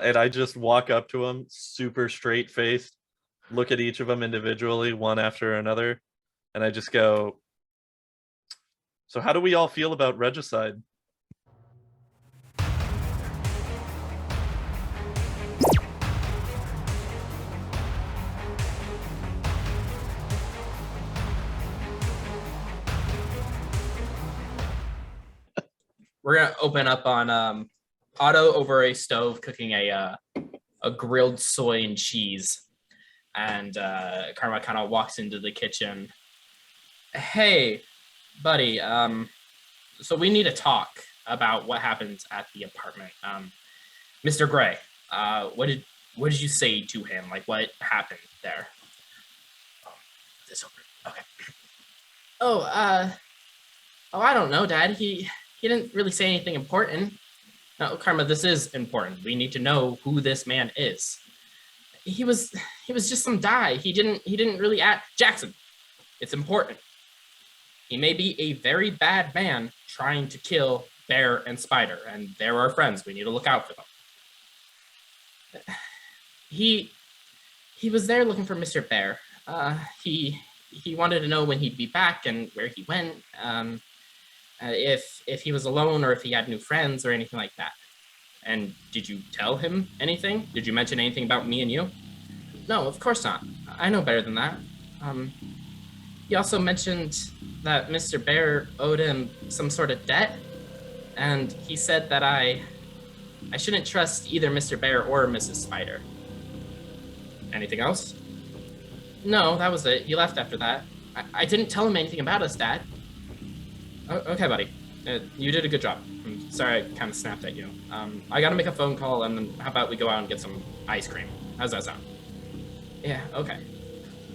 and I just walk up to them, super straight faced, look at each of them individually, one after another, and I just go, "So how do we all feel about regicide?" We're gonna open up on Otto over a stove cooking a grilled soy and cheese, and Karma kind of walks into the kitchen. Hey, buddy. So we need to talk about what happened at the apartment. Mr. Gray, what did you say to him? Like, what happened there? Oh, this over. Okay. Oh, I don't know, Dad. He didn't really say anything important. No, Karma, this is important. We need to know who this man is. He was just some guy. He didn't really act. Jackson, it's important. He may be a very bad man trying to kill Bear and Spider, and they're our friends. We need to look out for them. He was there looking for Mr. Bear. He wanted to know when he'd be back and where he went. If he was alone or if he had new friends or anything like that. And did you tell him anything? Did you mention anything about me and you? No, of course not. I know better than that. He also mentioned that Mr. Bear owed him some sort of debt, and he said that I shouldn't trust either Mr. Bear or Mrs. Spider. Anything else? No, that was it. He left after that. I didn't tell him anything about us, Dad. Okay, buddy. You did a good job. I'm sorry I kind of snapped at you. I gotta make a phone call, and then how about we go out and get some ice cream? How's that sound? Yeah, okay.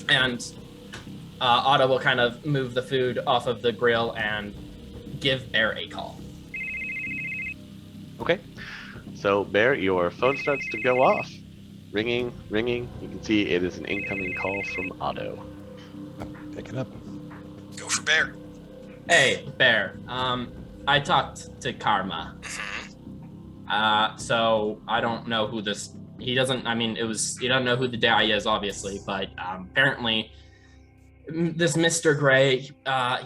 And Otto will kind of move the food off of the grill and give Bear a call. Okay. So, Bear, your phone starts to go off. Ringing. You can see it is an incoming call from Otto. Pick it up. Go for Bear. Hey, Bear. I talked to Karma. So I don't know who this. He doesn't know who the guy is, obviously, but apparently this Mr. Gray,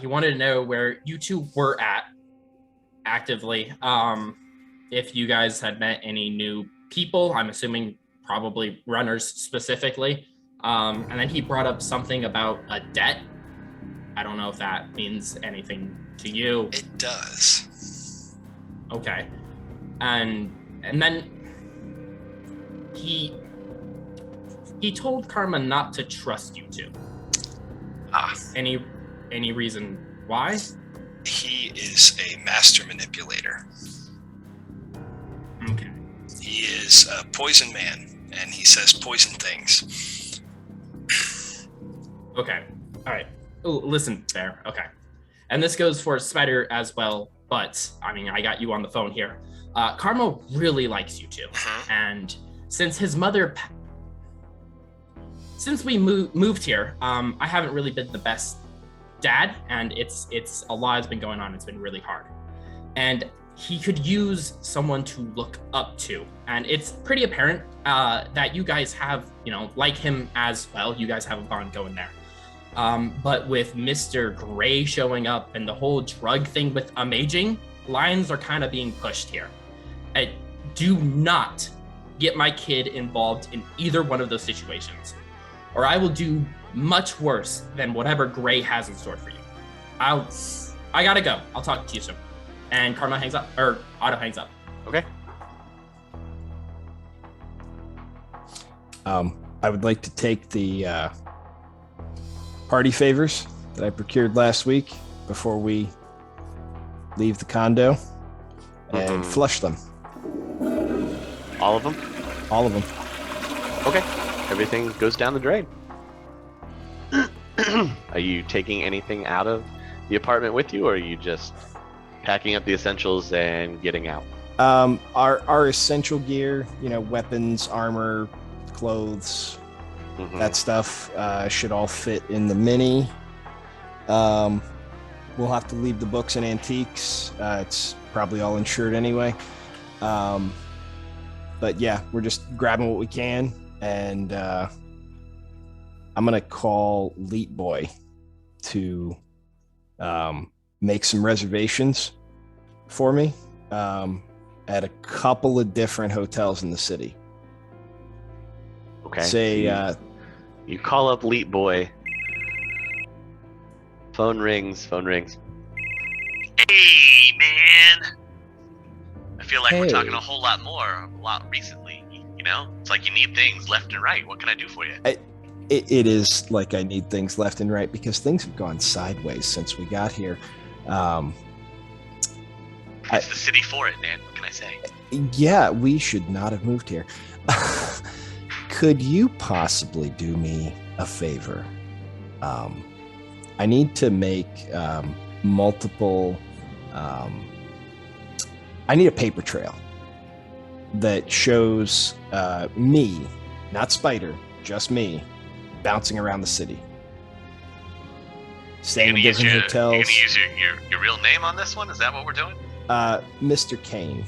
he wanted to know where you two were at actively. If you guys had met any new people, I'm assuming probably runners specifically. And then he brought up something about a debt. I don't know if that means anything to you. It does. Okay. And then he told Karma not to trust you two. Any reason why? He is a master manipulator. Okay. He is a poison man, and he says poison things. Okay. All right. Ooh, listen, Bear. Okay. And this goes for Spider as well, but I mean, I got you on the phone here. Karma really likes you two. And since his mother, since we moved here, I haven't really been the best dad, and it's a lot has been going on. It's been really hard. And he could use someone to look up to. And it's pretty apparent that you guys have, like him as well. You guys have a bond going there. But with Mr. Gray showing up and the whole drug thing with Amaging, lines are kind of being pushed here. Do not get my kid involved in either one of those situations, or I will do much worse than whatever Gray has in store for you. I gotta go. I'll talk to you soon. And Karma hangs up, or Otto hangs up. Okay. I would like to take the party favors that I procured last week before we leave the condo and flush them. All of them? All of them. Okay. Everything goes down the drain. Are you taking anything out of the apartment with you, or are you just packing up the essentials and getting out? Our essential gear, weapons, armor, clothes, that stuff should all fit in the Mini. We'll have to leave the books and antiques. It's probably all insured anyway. But yeah, we're just grabbing what we can, and I'm gonna call Leet Boy to make some reservations for me at a couple of different hotels in the city. Okay. Say, you call up Leet Boy. Phone rings. Hey, man. I feel like we're Hey. talking a whole lot recently. You know, it's like you need things left and right. What can I do for you? it is like I need things left and right because things have gone sideways since we got here. It's the city for it, man. What can I say? Yeah, we should not have moved here. Could you possibly do me a favor? I need to make multiple. I need a paper trail that shows me, not Spider, just me, bouncing around the city, staying in different You're hotels. gonna use your real name on this one? Is that what we're doing? Mr. Kane.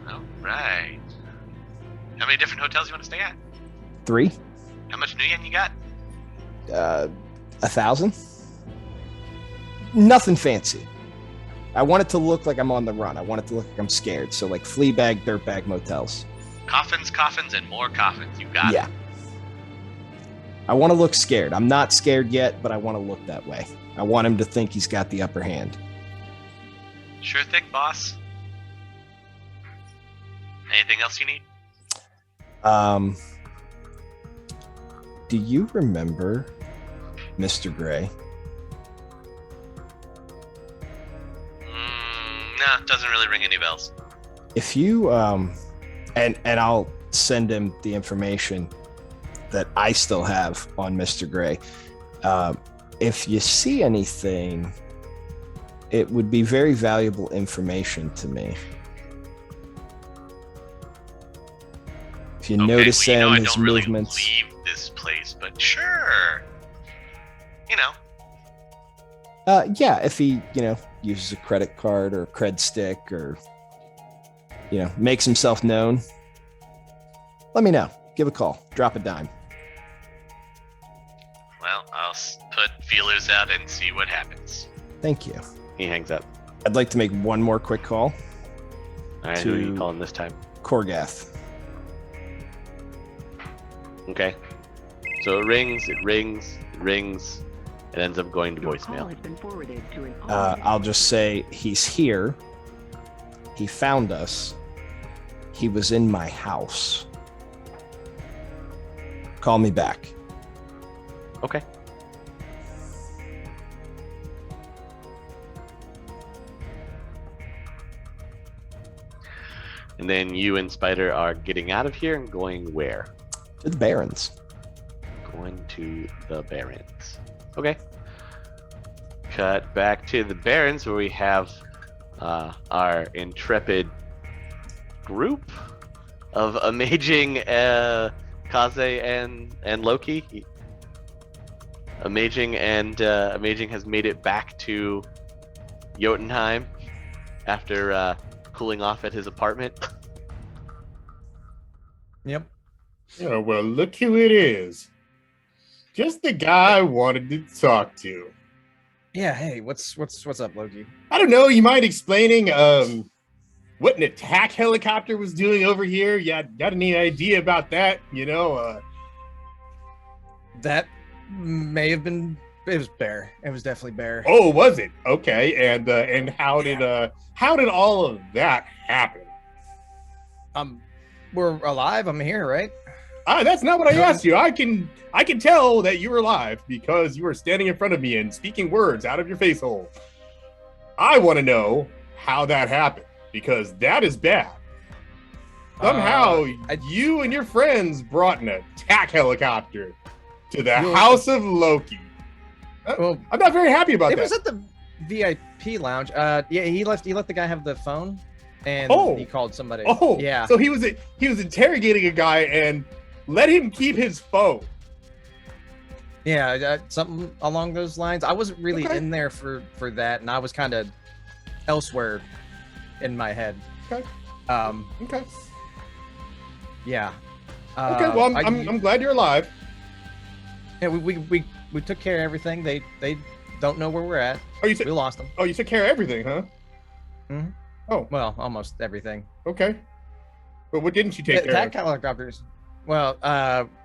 Oh, right. How many different hotels you want to stay at? 3. How much new yen you got? 1,000. Nothing fancy. I want it to look like I'm on the run. I want it to look like I'm scared. So like Fleabag, Dirtbag motels. Coffins, and more coffins. You got it. Yeah. I want to look scared. I'm not scared yet, but I want to look that way. I want him to think he's got the upper hand. Sure thing, boss. Anything else you need? Do you remember Mr. Gray? Nah, doesn't really ring any bells. If you and I'll send him the information that I still have on Mr. Gray. If you see anything, it would be very valuable information to me. If you notice well, you know I his don't really movements. leave this place, but sure. You know, Yeah, if he, uses a credit card or a cred stick or, makes himself known, let me know. Give a call. Drop a dime. well, I'll put feelers out and see what happens. Thank you. He hangs up. I'd like to make one more quick call. All right, who are you To- calling this time? Korgath. Okay. So it rings. It ends up going to voicemail. I'll just say he's here. He found us. He was in my house. Call me back. Okay. And then you and Spider are getting out of here and going where? To the Barrens. Going to the Barrens. Okay. Cut back to the Barrens where we have our intrepid group of Amaging, Kaze, and Loki. Amaging has made it back to Jotunheim after cooling off at his apartment. Yep. Yeah, well, look who it is. Just the guy I wanted to talk to. Yeah, hey, what's up, Loki? I don't know, you mind explaining what an attack helicopter was doing over here? Yeah, got any idea about that? That may have been it was Bear. It was definitely Bear. Oh, was it? Okay, and how did all of that happen? We're alive. I'm here, right? That's not what I asked you. I can tell that you were alive because you were standing in front of me and speaking words out of your face hole. I want to know how that happened because that is bad. Somehow you and your friends brought an attack helicopter to the house of Loki. Well, I'm not very happy about it that. was at the VIP lounge. Yeah, he let the guy have the phone, and he called somebody. Oh, yeah. So he was interrogating a guy and let him keep his phone. Yeah, something along those lines. I wasn't really Okay. in there for that, and I was kind of elsewhere in my head. Okay. Um, Okay. Yeah. Okay, well, I'm glad you're alive. Yeah, we took care of everything. They don't know where we're at. Oh, We lost them. Oh, you took care of everything, huh? Mhm. Oh, Well, almost everything. okay. But what didn't you take care Attack of? helicopters. Well,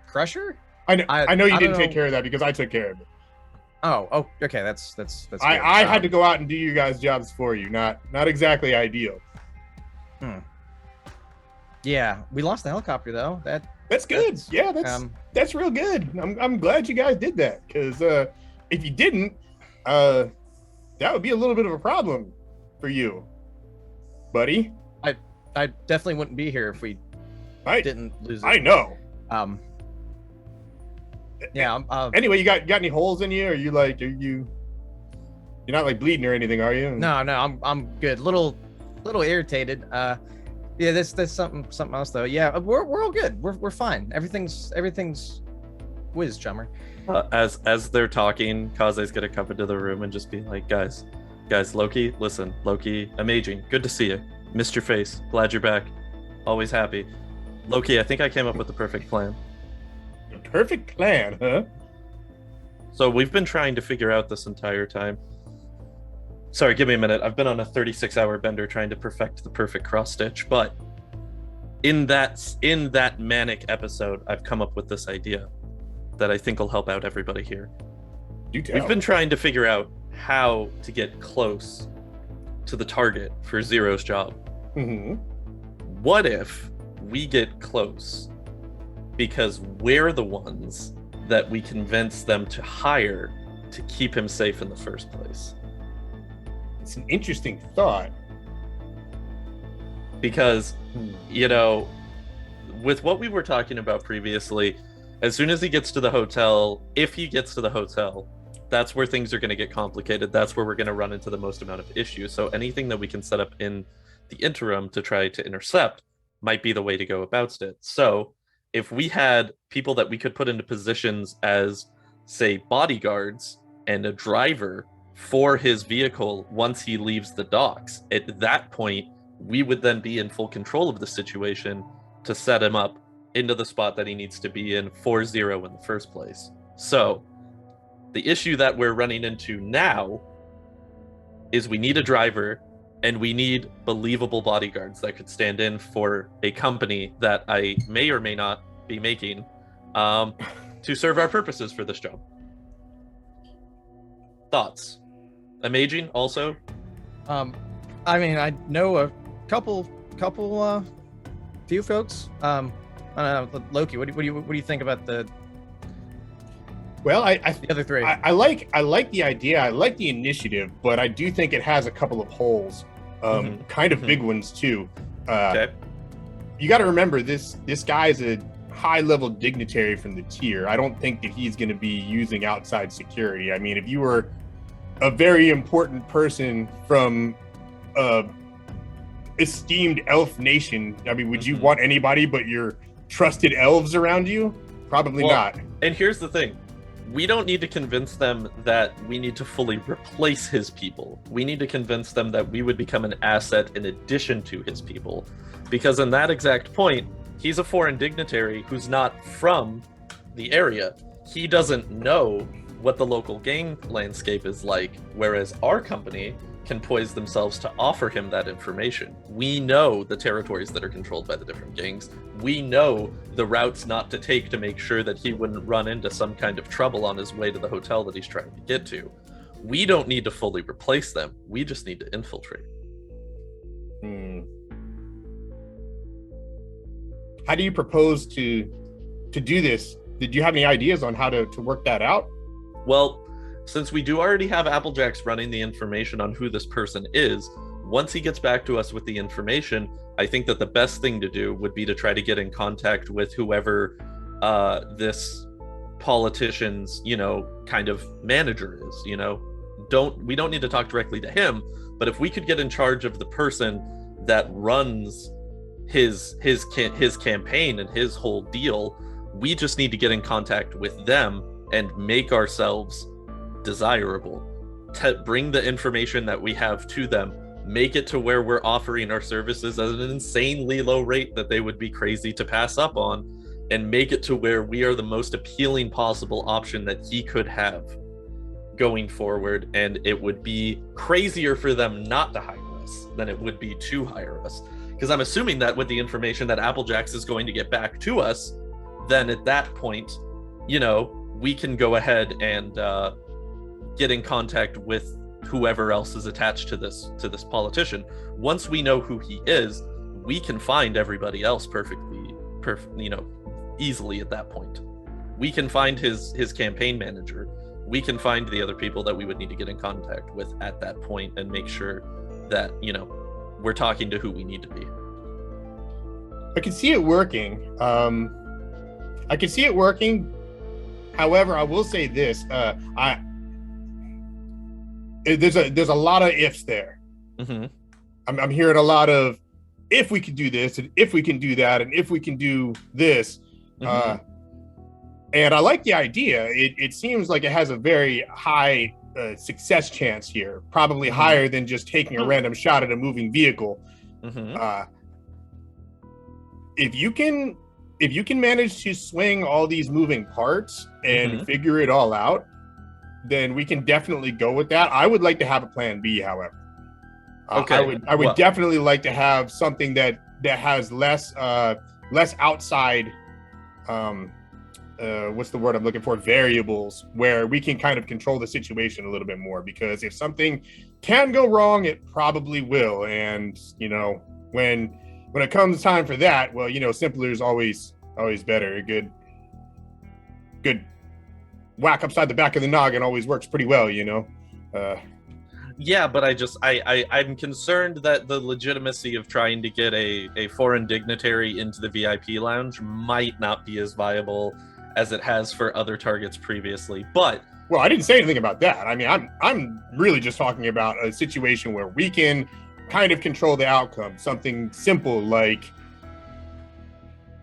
Crusher. I know you I didn't don't take know. care of that because I took care of it. Oh, okay. That's good. I had to go out and do you guys' jobs for you. Not exactly ideal. Yeah, we lost the helicopter though. That's good. That's, Yeah, that's real good. I'm glad you guys did that because if you didn't, that would be a little bit of a problem for you, buddy. I definitely wouldn't be here if we didn't lose it. I know. Yeah. Anyway, you got any holes in you? Are you you're not like bleeding or anything, are you? No, I'm good. Little irritated. Yeah, that's something else though. Yeah, we're all good. We're fine. Everything's whiz, chummer. As they're talking, Kaze's gonna come into the room and just be like, guys, Loki, listen, Loki, Amaging, good to see you. Missed your face. Glad you're back. Always happy. Loki, I think I came up with the perfect plan. A perfect plan, huh? So we've been trying to figure out this entire time. Sorry, give me a minute. I've been on a 36-hour bender trying to perfect the perfect cross stitch, but in that manic episode, I've come up with this idea that I think will help out everybody here. Do tell. We've been trying to figure out how to get close to the target for Zero's job. Mm-hmm. What if we get close because we're the ones that we convince them to hire to keep him safe in the first place? It's an interesting thought. Because, you know, with what we were talking about previously, as soon as he gets to the hotel, if he gets to the hotel, that's where things are going to get complicated. That's where we're going to run into the most amount of issues. So anything that we can set up in the interim to try to intercept might be the way to go about it. So if we had people that we could put into positions as, say, bodyguards and a driver for his vehicle once he leaves the docks, at that point, we would then be in full control of the situation to set him up into the spot that he needs to be in for Zero in the first place. So the issue that we're running into now is we need a driver and we need believable bodyguards that could stand in for a company that I may or may not be making to serve our purposes for this job. Thoughts? Amaging also? I mean, I know a couple few folks. I don't know, Loki, what do you think about the Well, the other three? I like the idea. I like the initiative, but I do think it has a couple of holes, kind of big ones too. Okay. You got to remember this guy's a high-level dignitary from the tier. I don't think that he's going to be using outside security. I mean, if you were a very important person from esteemed elf nation, I mean, would you want anybody but your trusted elves around you? Probably not. And here's the thing. We don't need to convince them that we need to fully replace his people. We need to convince them that we would become an asset in addition to his people. Because in that exact point, he's a foreign dignitary who's not from the area. He doesn't know what the local gang landscape is like, whereas our company can poise themselves to offer him that information. We know the territories that are controlled by the different gangs. We know the routes not to take to make sure that he wouldn't run into some kind of trouble on his way to the hotel that he's trying to get to. We don't need to fully replace them. We just need to infiltrate. How do you propose to do this? Did you have any ideas on how to work that out? Well, since we do already have AppleJax running the information on who this person is, once he gets back to us with the information, I think that the best thing to do would be to try to get in contact with whoever this politician's, kind of manager is, we don't need to talk directly to him, but if we could get in charge of the person that runs his campaign and his whole deal, we just need to get in contact with them and make ourselves desirable, to bring the information that we have to them, make it to where we're offering our services at an insanely low rate that they would be crazy to pass up on, and make it to where we are the most appealing possible option that he could have going forward. And it would be crazier for them not to hire us than it would be to hire us. Because I'm assuming that with the information that AppleJax is going to get back to us, then at that point, we can go ahead and get in contact with whoever else is attached to this politician. Once we know who he is, we can find everybody else easily at that point. We can find his campaign manager. We can find the other people that we would need to get in contact with at that point and make sure that, we're talking to who we need to be. I can see it working. However, I will say this: there's a lot of ifs there. Mm-hmm. I'm hearing a lot of if we can do this, and if we can do that, and if we can do this. Mm-hmm. And I like the idea. It seems like it has a very high success chance here, probably higher than just taking a random shot at a moving vehicle. Mm-hmm. If you can manage to swing all these moving parts and figure it all out, then we can definitely go with that. I would like to have a plan B, however. Okay. I would definitely like to have something that has less outside what's the word I'm looking for? Variables, where we can kind of control the situation a little bit more, because if something can go wrong, it probably will. And, when it comes time for that, well, simpler is always better. A good whack upside the back of the noggin always works pretty well, Yeah, but I'm concerned that the legitimacy of trying to get a foreign dignitary into the VIP lounge might not be as viable as it has for other targets previously. But well, I didn't say anything about that. I mean, I'm really just talking about a situation where we can kind of control the outcome. Something simple like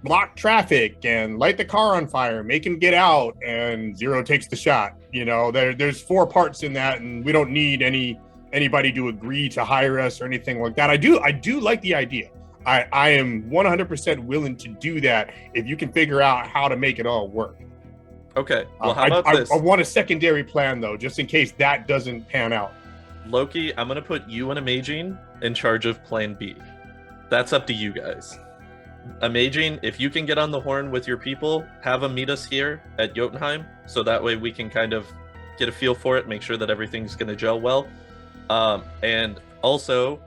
block traffic and light the car on fire, make him get out, and Zero takes the shot. There's 4 parts in that, and we don't need anybody to agree to hire us or anything like that. I do like the idea. I am 100% willing to do that if you can figure out how to make it all work. Okay. Well, how about this? I want a secondary plan, though, just in case that doesn't pan out. Loki, I'm going to put you and Amaging in charge of Plan B. That's up to you guys. Amaging, if you can get on the horn with your people, have them meet us here at Jotunheim, so that way we can kind of get a feel for it, make sure that everything's going to gel well. And also,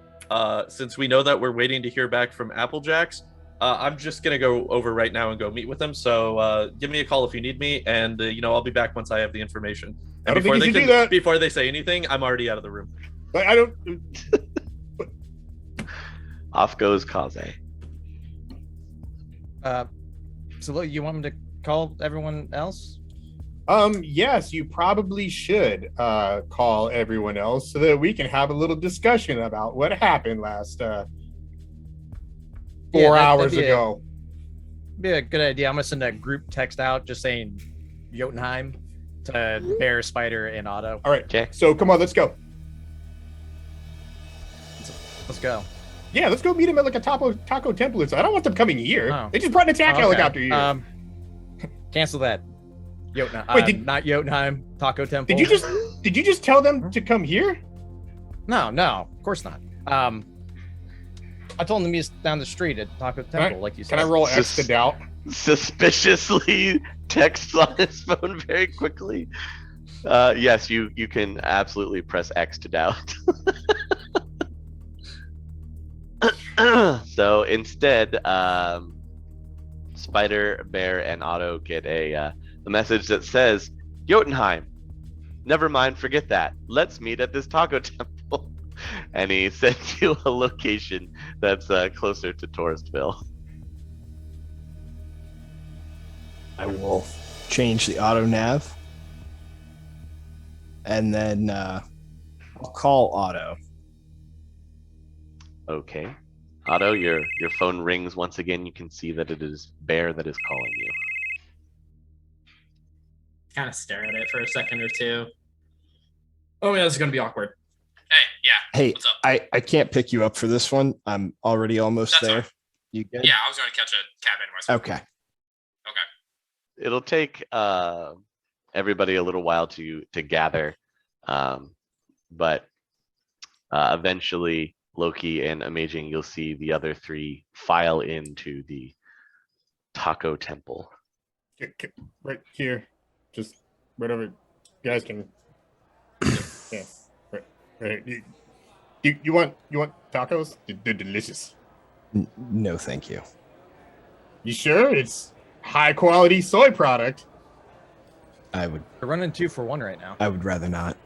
since we know that we're waiting to hear back from AppleJax, I'm just going to go over right now and go meet with them. So give me a call if you need me, and I'll be back once I have the information. And before they say anything, I'm already out of the room. But I don't... Off goes Kaze. So look, you want me to call everyone else? Yes, you probably should call everyone else so that we can have a little discussion about what happened last 4 hours ago. Be a good idea. I'm gonna send a group text out just saying Jotunheim to Bear, Spider, and Otto. All right. Okay. So come on, let's go. Let's go. Yeah, let's go meet him at like a taco temple. I don't want them coming here. Oh. They just brought an attack helicopter here. Cancel that. Jotunheim. Wait, not Jotunheim. Taco Temple. Did you just tell them to come here? No, of course not. I told them to meet us down the street at Taco Temple, like you said. Can I roll X to doubt? Suspiciously texts on his phone very quickly. Yes, you can absolutely press X to doubt. So instead, Spider, Bear, and Otto get a message that says, Jotunheim, never mind, forget that. Let's meet at this taco temple. And he sends you a location that's closer to Touristville. I will change the auto nav. And then I'll call Otto. Okay. Otto, your phone rings once again. You can see that it is Bear that is calling you. Kind of stare at it for a second or two. Oh yeah, this is gonna be awkward. Hey, yeah. Hey, What's up? I can't pick you up for this one. I'm already almost That's there. fine. You good? Yeah, I was going to catch a cab anyways. Okay. Okay. It'll take everybody a little while to gather, but eventually Loki and Amaging, you'll see the other three file into the taco temple. Right here, just whatever you guys can. Yeah, right. You want tacos? They're delicious. No, thank you. You sure? It's high quality soy product. I would We're running 2 for 1 right now. I would rather not.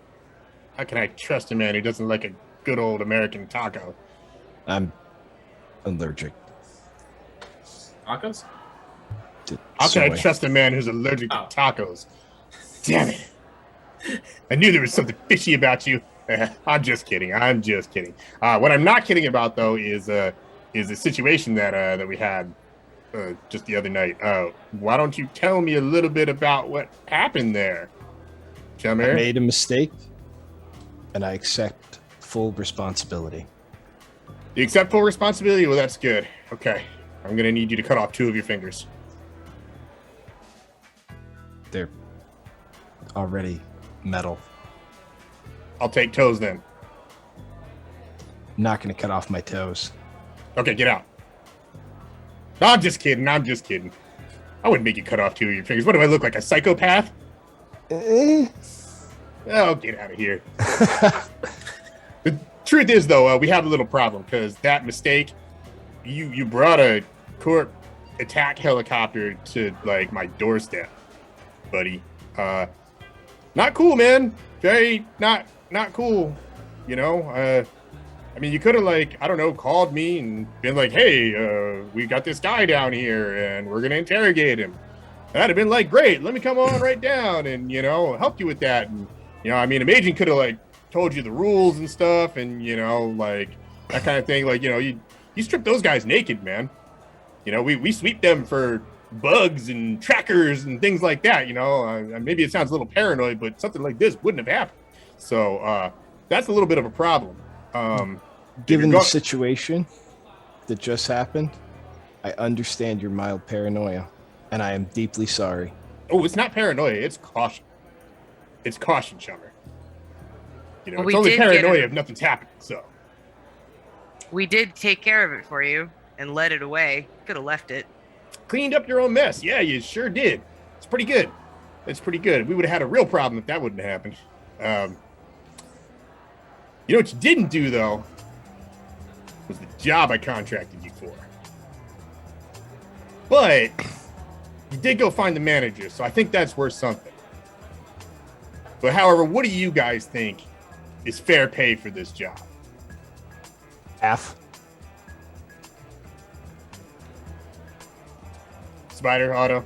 How can I trust a man who doesn't like a good old American taco? I'm allergic Tacos? to How can I soy. trust a man who's allergic to Oh. tacos? Damn it! I knew there was something fishy about you. I'm just kidding. What I'm not kidding about though is a situation that we had just the other night. Why don't you tell me a little bit about what happened there, I Jammer? made a mistake, and I accept full responsibility. You accept full responsibility? Well, that's good. Okay, I'm gonna need you to cut off 2 of your fingers. They're already metal. I'll take toes then. I'm not going to cut off my toes. Okay, get out. No, I'm just kidding. I wouldn't make you cut off 2 of your fingers. What do I look like, a psychopath? Oh, get out of here. The truth is, though, we have a little problem because that mistake, you brought a court attack helicopter to like my doorstep, buddy. Not cool, man. Very not cool. You know. I mean, you could have like I don't know, called me and been like, hey, we got this guy down here and we're gonna interrogate him. That'd have been like, great. Let me come on right down and help you with that. And I mean, Amaging could have like told you the rules and stuff, and like that kind of thing. Like you strip those guys naked, man. We sweep them for bugs and trackers and things like that. Maybe it sounds a little paranoid, but something like this wouldn't have happened. So that's a little bit of a problem. Given the situation that just happened, I understand your mild paranoia, and I am deeply sorry. Oh, it's not paranoia. It's caution. It's caution, Shummer. Well, it's we only did get paranoia it. if nothing's happening. So We did take care of it for you and let it away. Could have left it. cleaned up your own mess. Yeah, you sure did. It's pretty good. We would have had a real problem if that wouldn't have happened. You know what you didn't do, though, was the job I contracted you for. But you did go find the manager, so I think that's worth something. But however, what do you guys think is fair pay for this job? Half. Spider, Otto?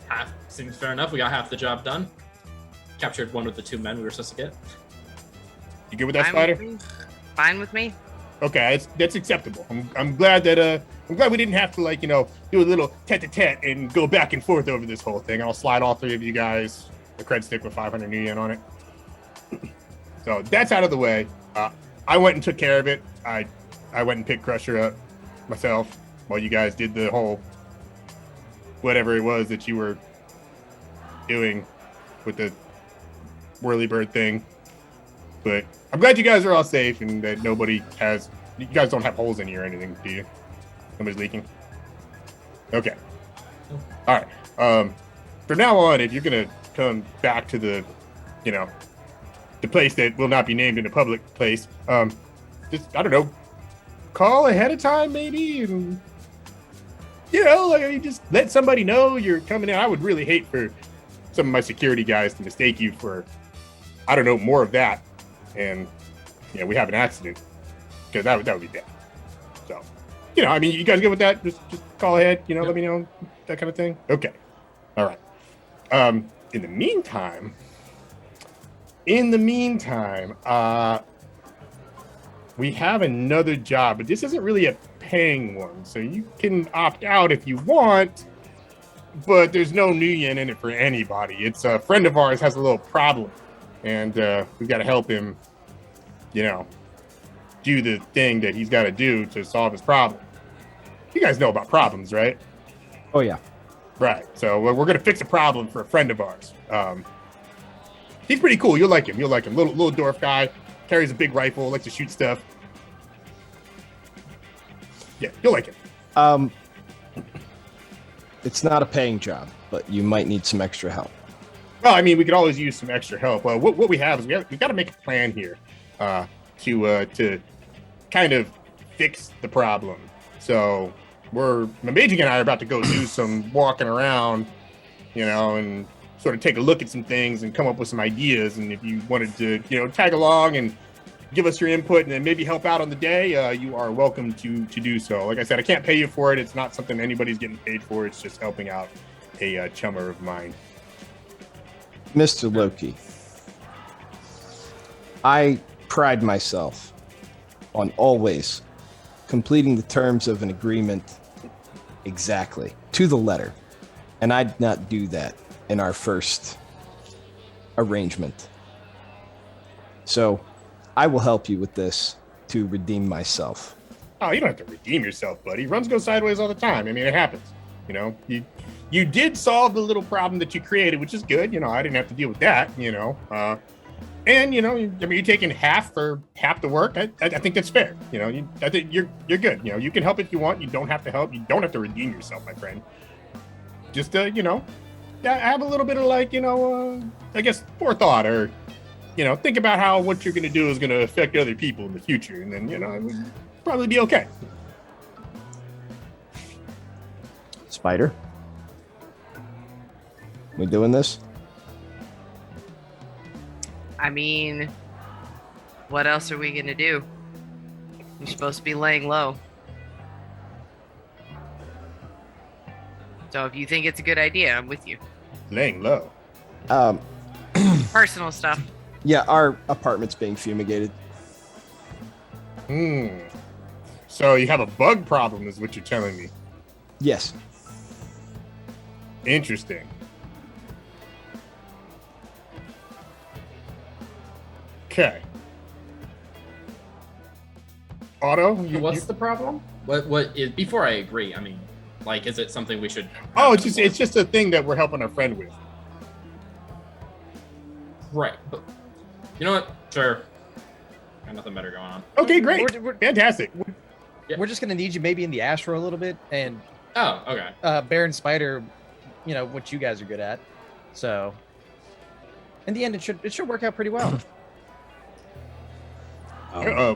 Half seems fair enough. We got half the job done. Captured one of the 2 men we were supposed to get. You good with that, Fine Spider? with me. Fine with me. Okay, that's acceptable. I'm glad that I'm glad we didn't have to do a little tete-a-tete and go back and forth over this whole thing. I'll slide all 3 of you guys a cred stick with 500 new yen on it. So that's out of the way. I went and took care of it. I went and picked Crusher up myself while you guys did the whole whatever it was that you were doing with the whirly bird thing. But I'm glad you guys are all safe and that you guys don't have holes in you or anything, do you? Nobody's leaking? Okay. All right. From now on, if you're going to come back to the place that will not be named in a public place, just, I don't know, call ahead of time maybe and, just let somebody know you're coming in. I would really hate for some of my security guys to mistake you for, I don't know, more of that. And we have an accident, because that would be bad. So, I mean, you guys good with that? Just call ahead, let me know, that kind of thing. Okay, all right. In the meantime, we have another job, but this isn't really a paying one, so you can opt out if you want. But there's no new yen in it for anybody. It's a friend of ours has a little problem, and we've got to help him do the thing that he's got to do to solve his problem. You guys know about problems, right? Oh yeah. Right. So we're gonna fix a problem for a friend of ours. He's pretty cool. You'll like him. Little dwarf guy, carries a big rifle, likes to shoot stuff. Yeah, you'll like him. It's not a paying job, but you might need some extra help. Well, I mean, we could always use some extra help. What we have is we got to make a plan here to kind of fix the problem. So Amaging and I are about to go do some walking around, and sort of take a look at some things and come up with some ideas. And if you wanted to, tag along and give us your input and then maybe help out on the day, you are welcome to do so. Like I said, I can't pay you for it. It's not something anybody's getting paid for. It's just helping out a chummer of mine. Mr. Loki, I pride myself on always completing the terms of an agreement exactly to the letter, and I did not do that in our first arrangement. So I will help you with this to redeem myself. Oh, you don't have to redeem yourself, buddy. Runs go sideways all the time. I mean, it happens. You did solve the little problem that you created, which is good. I didn't have to deal with that. And you're taking half for half the work. I think that's fair. I think you're good. You can help if you want. You don't have to help. You don't have to redeem yourself, my friend. Just have a little bit of I guess forethought, or think about how what you're going to do is going to affect other people in the future, and then it would probably be okay. Spider, we doing this? I mean, what else are we gonna do? You're supposed to be laying low. So if you think it's a good idea, I'm with you. Laying low. Personal stuff. Yeah, our apartment's being fumigated. So you have a bug problem, is what you're telling me? Yes. Interesting. Okay. Otto, What's the problem? What is, before I agree, I mean, is it something we should? Oh, it's just a thing that we're helping our friend with. Right, but you know what? Sure. Got nothing better going on. Okay, great. Fantastic. We're just gonna need you maybe in the Astro a little bit, and Oh, okay. Bear and Spider, what you guys are good at. So in the end, it should work out pretty well.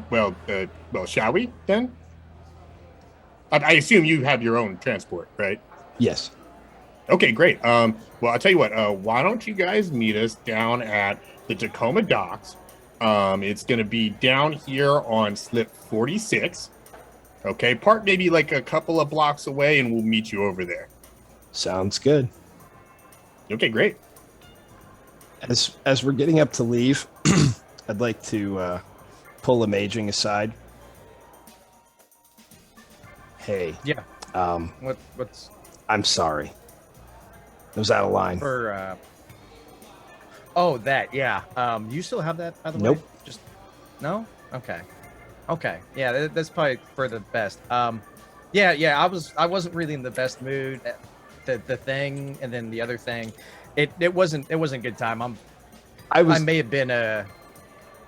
Well, shall we then? I assume you have your own transport, right? Yes. Okay, great. Well, I'll tell you what. Why don't you guys meet us down at the Tacoma docks? It's going to be down here on slip 46. Okay, park maybe a couple of blocks away, and we'll meet you over there. Sounds good. Okay, great. As we're getting up to leave, I'd like to pull Amaging aside. Hey. Yeah. What's I'm sorry. It was out of line. for? Oh, that. Yeah. You still have that, by the way? Nope. Just no. Okay. Yeah, that's probably for the best. Yeah. I wasn't really in the best mood. The thing, and then the other thing, it wasn't a good time. I may have been a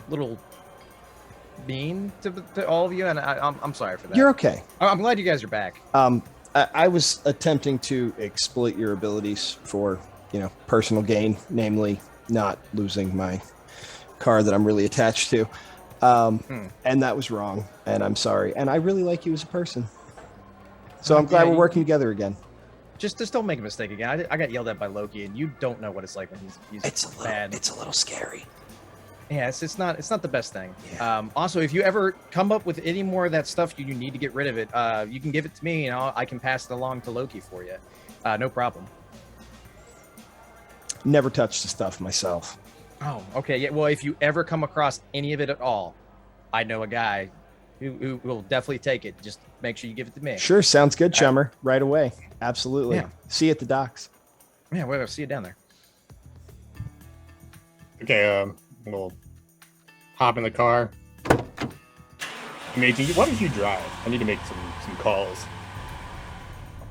little mean to all of you, and I'm sorry for that. You're okay. I'm glad you guys are back. I was attempting to exploit your abilities for, personal gain, namely not losing my car that I'm really attached to. And that was wrong, and I'm sorry. And I really like you as a person. So I'm glad we're working together again. Just don't make a mistake again. I got yelled at by Loki, and you don't know what it's like when he's bad. It's a little scary. Yeah, it's not the best thing. Yeah. Also, if you ever come up with any more of that stuff you need to get rid of it, you can give it to me, and I can pass it along to Loki for you. No problem. Never touched the stuff myself. Oh, okay. Yeah. Well, if you ever come across any of it at all, I know a guy who will definitely take it. Just make sure you give it to me. Sure, sounds good, chummer. Right away. Absolutely. Yeah. See you at the docks. Yeah, we'll see you down there. Okay, we'll hop in the car, Amaging, why don't you drive? I need to make some calls.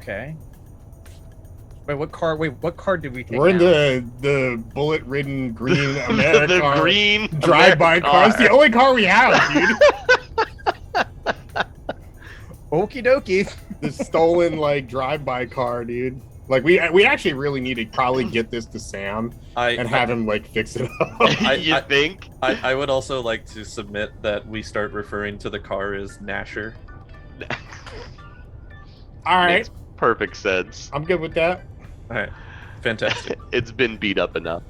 Okay. Wait, what car? Wait, what car did we take? We're in now? the bullet-ridden green America the car, green drive-by America car. It's the only car we have, dude. Okie dokie. The stolen like drive-by car, dude. Like we actually really need to probably get this to Sam and have him like fix it up. You think? I would also like to submit that we start referring to the car as Nasher. All right, Makes perfect sense. I'm good with that. All right, fantastic. It's been beat up enough.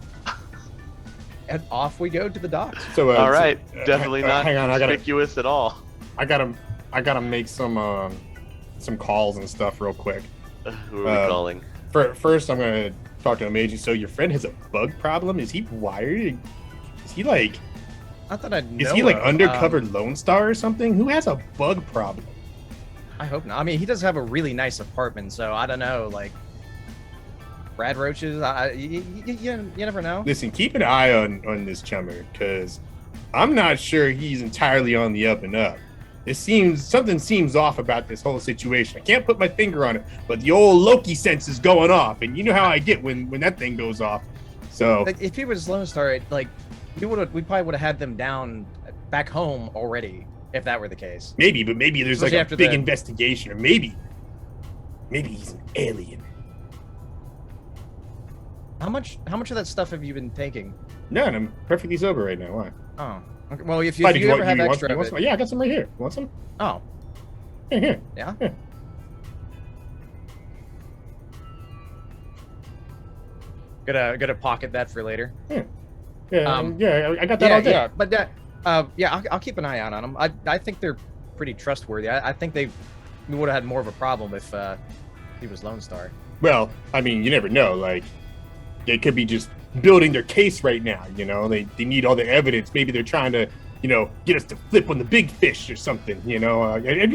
And off we go to the docks. So All right, definitely not hang on, conspicuous at all. I gotta make some calls and stuff real quick. Who are we calling? First, I'm gonna talk to Amaging. So your friend has a bug problem. Is he wired? Is he like? Not that I know. Is he like of. undercover Lone Star or something? Who has a bug problem? I hope not. I mean, he does have a really nice apartment, so I don't know. Like, Brad Roaches. You never know. Listen, keep an eye on this chummer, because I'm not sure he's entirely on the up and up. Something seems off about this whole situation. I can't put my finger on it, but the old Loki sense is going off, and you know how I get when that thing goes off. So Like, if he was Lone Star, like, we probably would have had them down back home already, if that were the case. maybe there's Especially like a after big the- investigation, or maybe he's an alien. How much of that stuff have you been taking? None. I'm perfectly sober right now. Why? Oh, okay. Well, if Why, you, did you want- ever have want extra of some? it, Yeah, I got some right here. You want some? oh, Here. yeah. Yeah. Gonna pocket that for later. Yeah, Um, yeah, I got that all day. Yeah, but yeah, I'll keep an eye out on them. I think they're pretty trustworthy. I think we would have had more of a problem if he was Lone Star. Well, I mean, you never know. Like, they could be just building their case right now. You know, they need all the evidence. Maybe they're trying to, get us to flip on the big fish or something. Have you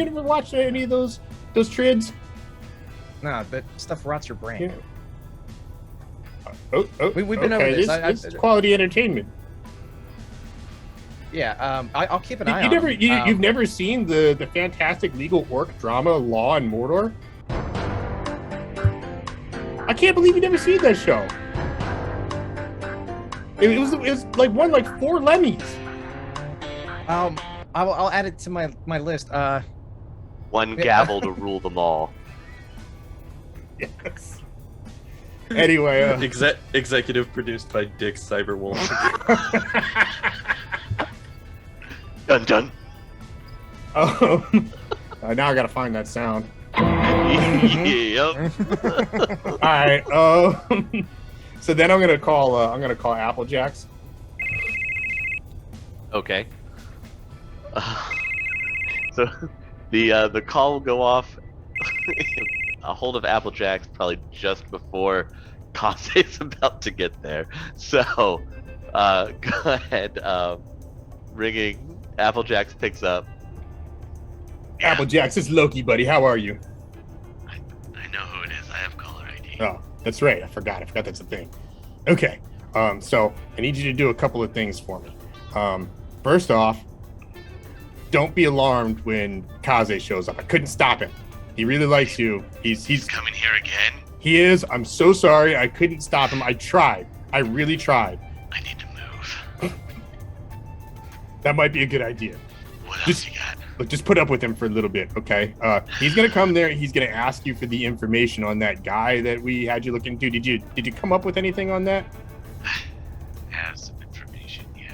ever watched any of those trids? No, that stuff rots your brain. Yeah. We've been over okay, this. It's quality entertainment. Yeah, I'll keep an eye You on. you've never seen the fantastic legal orc drama Law and Mordor? I can't believe you never seen that show. It was like won like 4 Lemmys. I'll add it to my list. One Yeah. gavel to rule them all. Yes. Anyway, Executive produced by Dick Cyberwolf. Dun dun. Now I gotta find that sound. Yep. All right. So then I'm gonna call AppleJax. Okay. So the call will go off. A hold of AppleJax probably just before Kaze's about to get there. So go ahead. Ringing. AppleJax picks up. AppleJax, it's Loki, buddy. How are you? I know who it is. I have caller ID. Oh, that's right. I forgot that's a thing. Okay. So I need you to do a couple of things for me. First off, don't be alarmed when Kaze shows up. I couldn't stop him. He really likes you. He's Coming here again? He is. I'm so sorry. I couldn't stop him. I tried. I really tried. I need to move. That might be a good idea. What else you got? Look, just put up with him for a little bit, okay? He's gonna come there. He's gonna ask you for the information on that guy that we had you look into. Did you come up with anything on that? Have some information, yeah.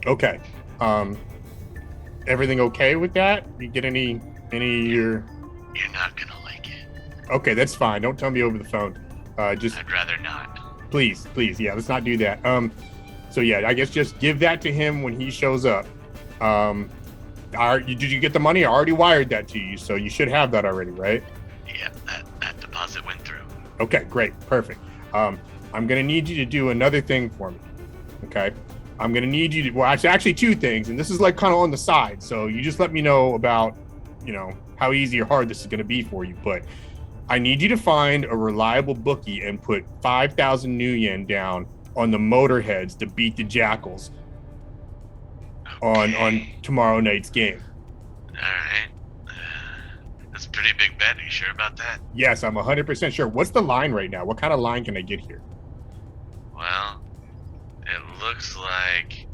Okay. Everything okay with that? You get any your? You're not gonna like it. Okay, that's fine. Don't tell me over the phone. Just I'd rather not. please, yeah, let's not do that. So yeah, I guess just give that to him when he shows up. Did you get the money? I already wired that to you, so you should have that already, right? Yeah, that deposit went through. Okay, great, perfect. I'm gonna need you to do another thing for me. Okay, I'm gonna need you to. Well, actually, 2 things, and this is like kind of on the side. So you just let me know about, how easy or hard this is gonna be for you. But I need you to find a reliable bookie and put 5,000 new yen down on the Motorheads to beat the Jackals on tomorrow night's game. Alright. That's a pretty big bet. Are you sure about that? Yes, I'm 100% sure. What's the line right now? What kind of line can I get here? Well, it looks like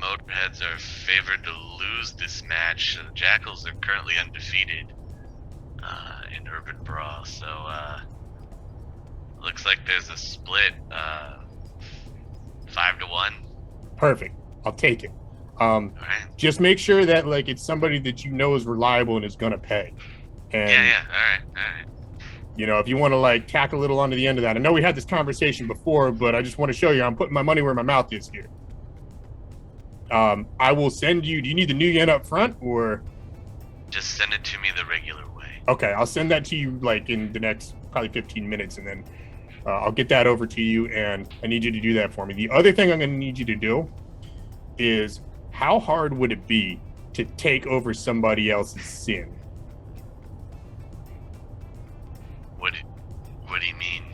Motorheads are favored to lose this match. The Jackals are currently undefeated in Urban Brawl, so looks like there's a split 5-1. Perfect. I'll take it. Alright. Just make sure that like it's somebody that you know is reliable and is gonna pay. And Yeah. Alright. you know, if you want to like tack a little onto the end of that, I know we had this conversation before, but I just want to show you I'm putting my money where my mouth is here. I will send you. Do you need the new yen up front or? Just send it to me the regular way. Okay, I'll send that to you like in the next probably 15 minutes, and then I'll get that over to you. And I need you to do that for me. The other thing I'm going to need you to do is, how hard would it be to take over somebody else's sin? What do you mean?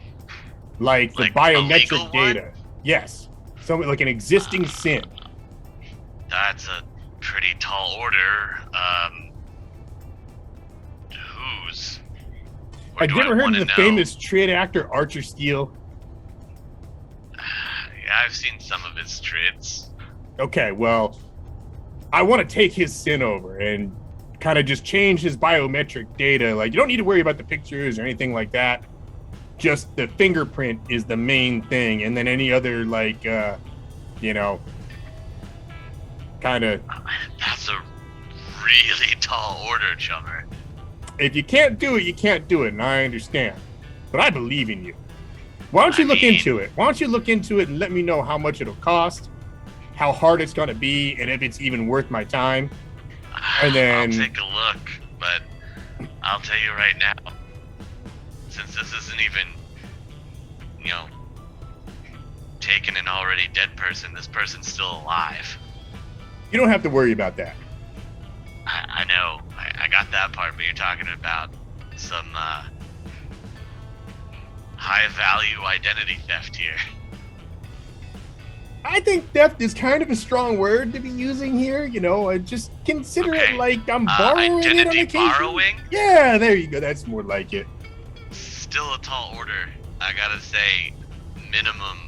Like the Like a legal biometric data. one? Yes, something like an existing sin. That's a pretty tall order. Whose? Or Have do you I ever heard wanna of the know? famous Trid actor Archer Steele? Yeah, I've seen some of his trids. Okay, well, I want to take his sin over and kind of just change his biometric data. Like, you don't need to worry about the pictures or anything like that. Just the fingerprint is the main thing, and then any other like, you know, kind of. That's a really tall order, Chummer. If you can't do it, you can't do it, and I understand. But I believe in you. Why don't you look into it? Why don't you look into it and let me know how much it'll cost, how hard it's going to be, and if it's even worth my time. And then I'll take a look, but I'll tell you right now, since this isn't even, you know, taking an already dead person, this person's still alive. you don't have to worry about that. I know, I got that part, but you're talking about some high value identity theft here. I think theft is kind of a strong word to be using here. You know, I just consider it like I'm borrowing it on Identity occasion. borrowing? Yeah, there you go. That's more like it. Still a tall order. I gotta say, minimum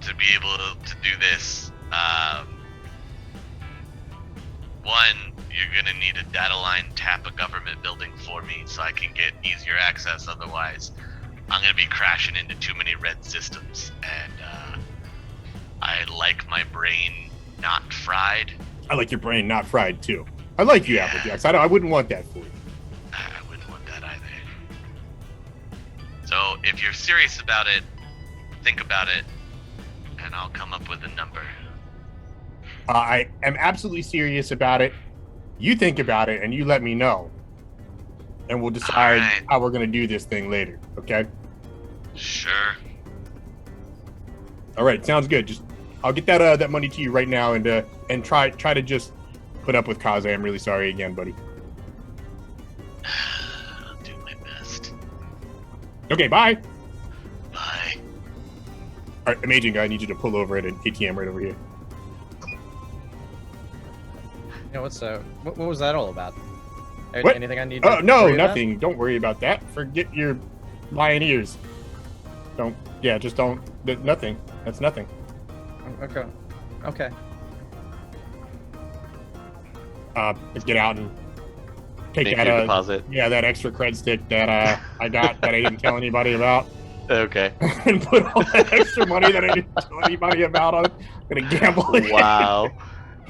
to be able to do this. One, you're gonna need a data line tap a government building for me so I can get easier access. Otherwise, I'm gonna be crashing into too many red systems, and I like my brain not fried. I like your brain not fried too. I like you, AppleJax. I wouldn't want that for you. I wouldn't want that either. So if you're serious about it, think about it, and I'll come up with a number. I am absolutely serious about it. You think about it, and you let me know, and we'll decide how we're gonna do this thing later. Okay? Sure. All right, sounds good. Just I'll get that money to you right now, and try to just put up with Kaze. I'm really sorry again, buddy. I'll do my best. Okay, bye. Bye. All right, Amaging guy, I need you to pull over at an ATM right over here. You know, what was that all about? What? Anything I need to Oh no, worry about? nothing. Don't worry about that. Forget your lying ears. Just don't. Nothing. That's nothing. Okay. Let's get out and take Make that your deposit. Yeah, that extra cred stick that I got that I didn't tell anybody about, Okay. and put all that extra money that I didn't tell anybody about on. I'm gonna gamble it. Wow.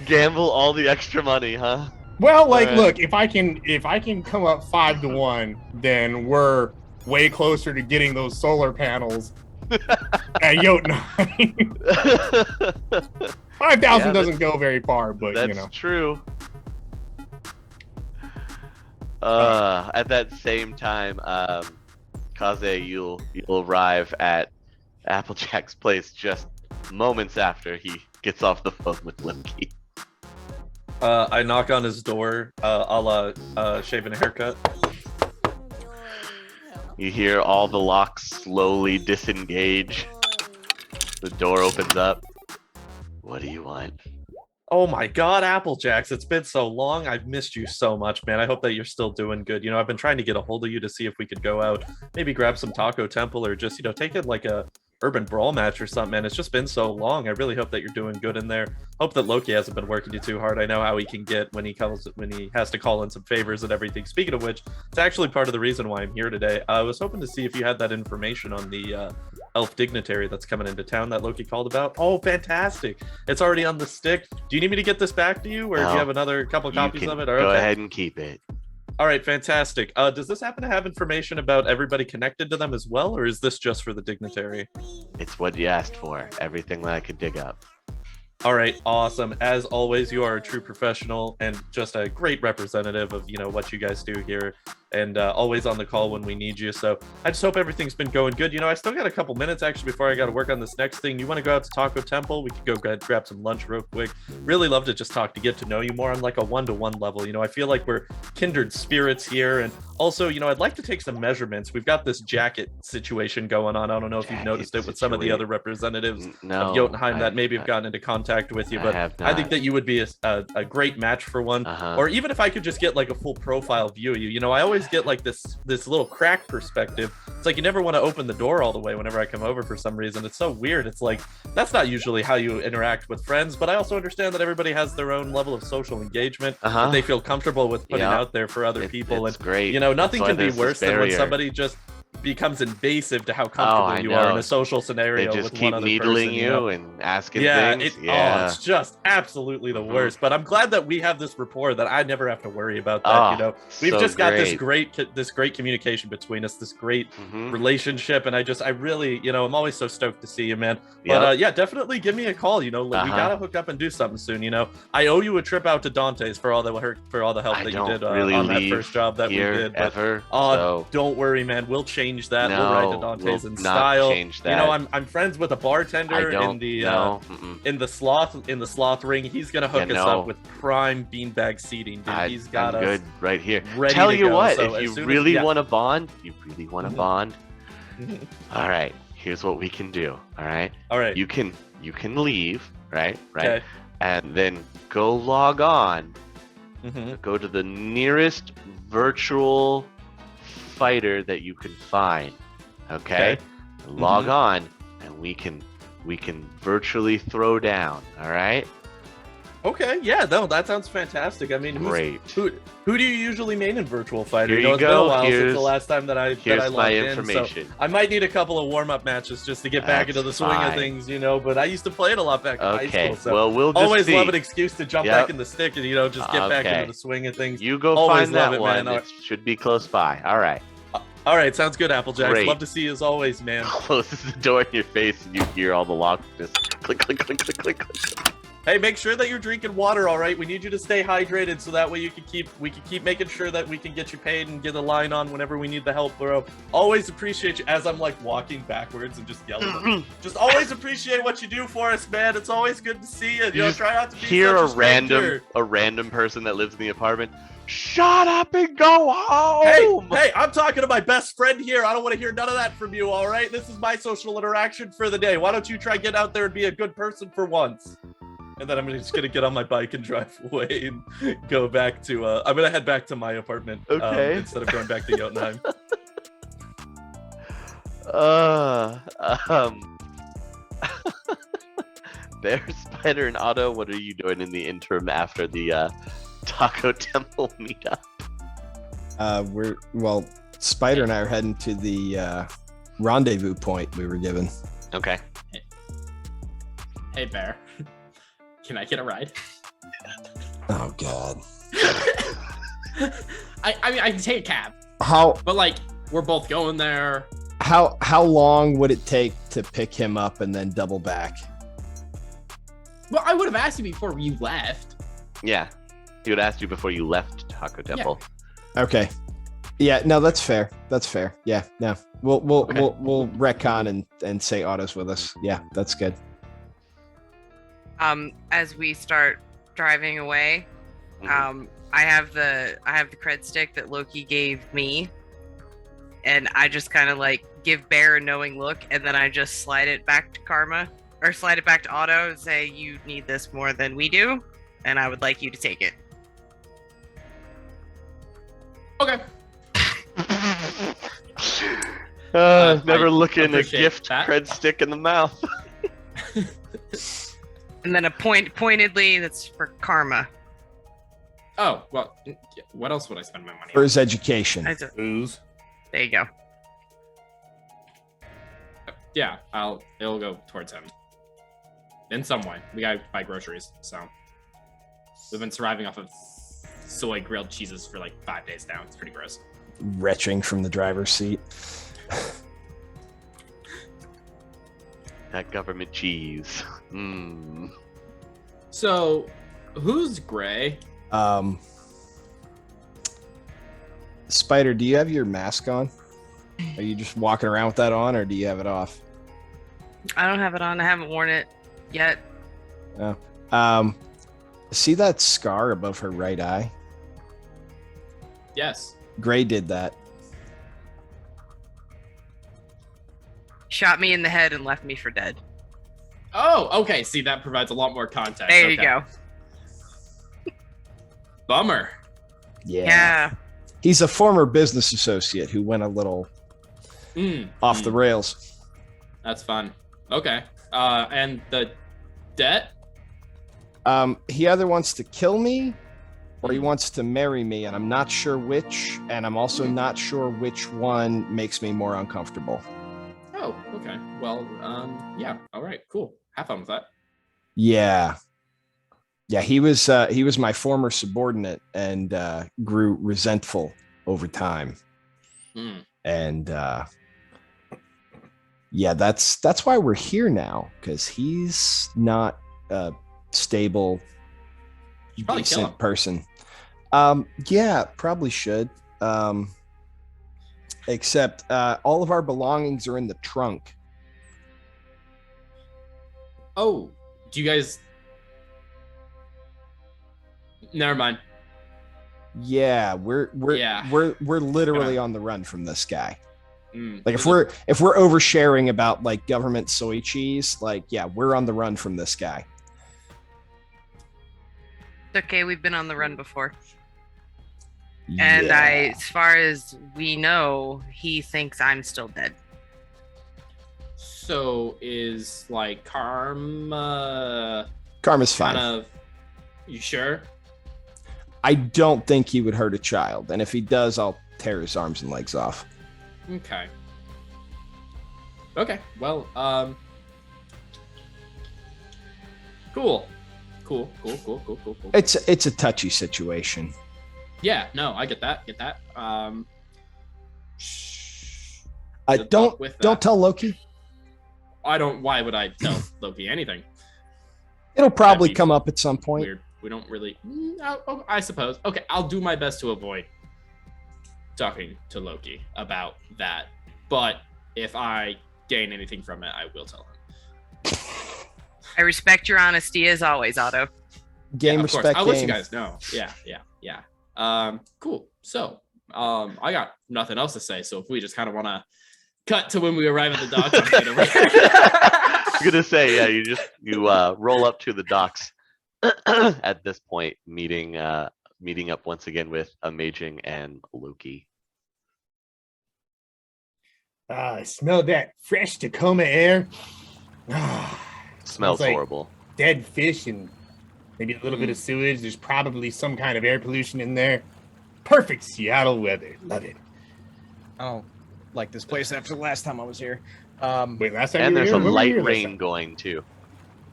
Gamble all the extra money, huh? Well, like, Alright. look, if I can come up 5-1, then we're way closer to getting those solar panels at Jotunheim. 5,000 Yeah, doesn't go very far, but That's you know. true. At that same time, Kaze, you'll arrive at AppleJack's place just moments after he gets off the phone with Loki. I knock on his door, a la shaving a haircut. You hear all the locks slowly disengage. The door opens up. What do you want? Oh my God, AppleJax, it's been so long. I've missed you so much, man. I hope that you're still doing good. I've been trying to get a hold of you to see if we could go out, maybe grab some Taco Temple or just, take it like a urban brawl match or something, man. It's just been so long. I really hope that you're doing good in there. Hope that Loki hasn't been working you too hard. I know how he can get when he has to call in some favors and everything. Speaking of which, it's actually part of the reason why I'm here today. I was hoping to see if you had that information on the elf dignitary that's coming into town that Loki called about. Oh, fantastic. It's already on the stick. Do you need me to get this back to you, or do you have another couple copies of it? Go ahead and keep it. All right, fantastic. Does this happen to have information about everybody connected to them as well, or is this just for the dignitary? It's what you asked for. Everything that I could dig up. All right, awesome. As always, you are a true professional and just a great representative of, what you guys do here, and always on the call when we need you. So I just hope everything's been going good. I still got a couple minutes actually before I got to work on this next thing. You want to go out to Taco Temple? We could go grab some lunch real quick. Really love to just talk to get to know you more on like a one-to-one level. I feel like we're kindred spirits here, and also, I'd like to take some measurements. We've got this jacket situation going on. I don't know if you've noticed it with some of the other representatives of Jotunheim that maybe have gotten into contact with you, but I think that you would be a great match for one. Or even if I could just get like a full profile view of you. I always get like this little crack perspective. It's like you never want to open the door all the way whenever I come over for some reason. It's so weird. It's like that's not usually how you interact with friends, but I also understand that everybody has their own level of social engagement that they feel comfortable with putting out there for other people. It's great. Nothing can be worse than when somebody just becomes invasive to how comfortable you are in a social scenario. They just with keep one other needling person, you and asking things. It's just absolutely the worst. But I'm glad that we have this rapport that I never have to worry about that. We've just got this great communication between us, this great relationship, and I really, I'm always so stoked to see you, man. But definitely give me a call. We gotta hook up and do something soon. I owe you a trip out to Dante's for all the help that you did on that first job that we did. But don't worry, man. We'll change that. We'll ride to Dante's in style. Change that. I'm friends with a bartender in the sloth ring. He's gonna hook us up with prime beanbag seating, dude. He's got us good right here. Ready Tell to you go. what, So if you really want to bond, all right, here's what we can do. All right. You can leave, right? Okay. And then go log on. Go to the nearest virtual fighter that you can find. Okay. Log on, and we can virtually throw down. All right. Okay, yeah, no, that sounds fantastic. I mean, great. Who do you usually main in Virtual Fighter? Here you it's go. been a while since the last time that I logged my in. information. So I might need a couple of warm-up matches just to get back into the swing of things, But I used to play it a lot back in high school. So well, we'll just always see. love an excuse to jump back in the stick and just get back into the swing of things. You go always find that one. It should be close by. All right. All right, sounds good, AppleJax. Great. Love to see you as always, man. Closes the door in your face, and you hear all the locks just click, click, click, click, click, click. Hey, make sure that you're drinking water, all right? We need you to stay hydrated so that way we can keep making sure that we can get you paid and get a line on whenever we need the help, bro. Always appreciate you as I'm like walking backwards and just yelling. Just always appreciate what you do for us, man. It's always good to see you. Try not to be hear such a random person that lives in the apartment. Shut up and go home. Hey, I'm talking to my best friend here. I don't want to hear none of that from you, all right? This is my social interaction for the day. Why don't you try get out there and be a good person for once? And then I'm just gonna get on my bike and drive away and go back to. I'm gonna head back to my apartment. Instead of going back to Jotunheim. There, Spider and Otto. What are you doing in the interim after the Taco Temple meetup? Spider and I are heading to the rendezvous point we were given. Okay. Hey, Bear. Can I get a ride? Oh God. I mean, I can take a cab. But like, we're both going there. How long would it take to pick him up and then double back? Well, I would have asked you before you left. Yeah, he would ask you before you left Taco Temple. Yeah. Okay. Yeah. No, that's fair. That's fair. Yeah. No. We'll retcon and say Otto's with us. Yeah, that's good. As we start driving away, I have the cred stick that Loki gave me, and I just kind of like give Bear a knowing look, and then I just slide it back to Karma, or slide it back to Otto and say, "You need this more than we do." and I would like you to take it. Okay. Never I looking a appreciate gift that. cred stick in the mouth. And then a pointedly, that's for karma. Oh, well, what else would I spend my money For on? his education. Booze. There you go. Yeah, it'll go towards him. In some way. We gotta buy groceries, so. We've been surviving off of soy grilled cheeses for like 5 days now. It's pretty gross. Retching from the driver's seat. That government cheese. Mmm. So, who's Gray? Spider, do you have your mask on? Are you just walking around with that on, or do you have it off? I don't have it on. I haven't worn it yet. See that scar above her right eye? Yes. Gray did that. Shot me in the head and left me for dead. Oh, okay. See, that provides a lot more context. There you Okay. go. Bummer. Yeah. He's a former business associate who went a little off the rails. That's fun. Okay. And the debt? He either wants to kill me or he wants to marry me, and I'm not sure which, and I'm also not sure which one makes me more uncomfortable. Oh, okay. Well, yeah. All right. Cool. Have fun with that. Yeah. Yeah, he was my former subordinate and grew resentful over time. And yeah, that's why we're here now, because he's not a stable, probably kill him. decent person. Yeah, probably should. Except all of our belongings are in the trunk. Oh, do you guys? Never mind. Yeah, we're literally on the run from this guy. Like if we're oversharing about like government soy cheese, like yeah, we're on the run from this guy. It's okay. We've been on the run before. And Yeah. as far as we know, he thinks I'm still dead. So is like karma Karma's fine. kind of? You sure? I don't think he would hurt a child, and if he does, I'll tear his arms and legs off. Okay. Okay. Well, cool. Cool. It's a touchy situation. Yeah. No, I get that. Good Don't luck with don't that. tell Loki. I don't. Why would I tell Loki anything? It'll probably That'd be come up at some point. Weird. We don't really. I suppose. Okay, I'll do my best to avoid talking to Loki about that. But if I gain anything from it, I will tell him. I respect your honesty as always, Otto. Game of course. respect. I'll let you game. guys know. Yeah. Cool. So, I got nothing else to say. So if we just kind of want to cut to when we arrive at the docks. I'm gonna say, yeah, you roll up to the docks at this point, meeting up once again with Amaging and Loki. I smell that fresh Tacoma air. Smells like horrible. Dead fish and maybe a little bit of sewage. There's probably some kind of air pollution in there. Perfect Seattle weather. Love it. I don't like this place after the last time I was here. Wait, last time And you were there's here? a When were you light here last rain time? going too.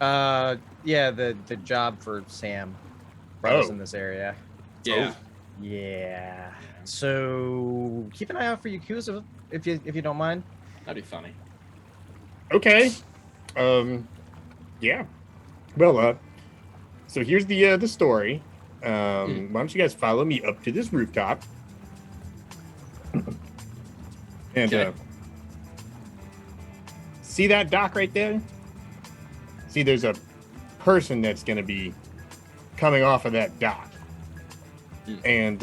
Yeah, the job for Sam brought us Oh. in this area. Yeah. Yeah. So keep an eye out for Yakuza if you don't mind. That'd be funny. Okay. Yeah. Well, so here's the story. Why don't you guys follow me up to this rooftop? And Okay. see that dock right there? See, there's a person that's going to be coming off of that dock. And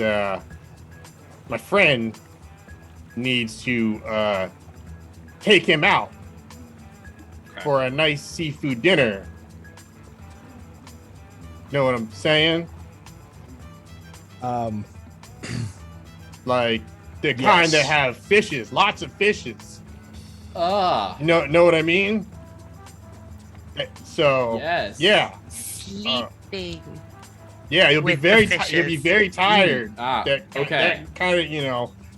my friend needs to take him out for a nice seafood dinner. Know what I'm saying? Like the kind that have fishes, lots of fishes. Know what I mean? So Yes. yeah. Sleeping. Yeah, you'll be With the very fishes. you'll be very tired. Okay. That kind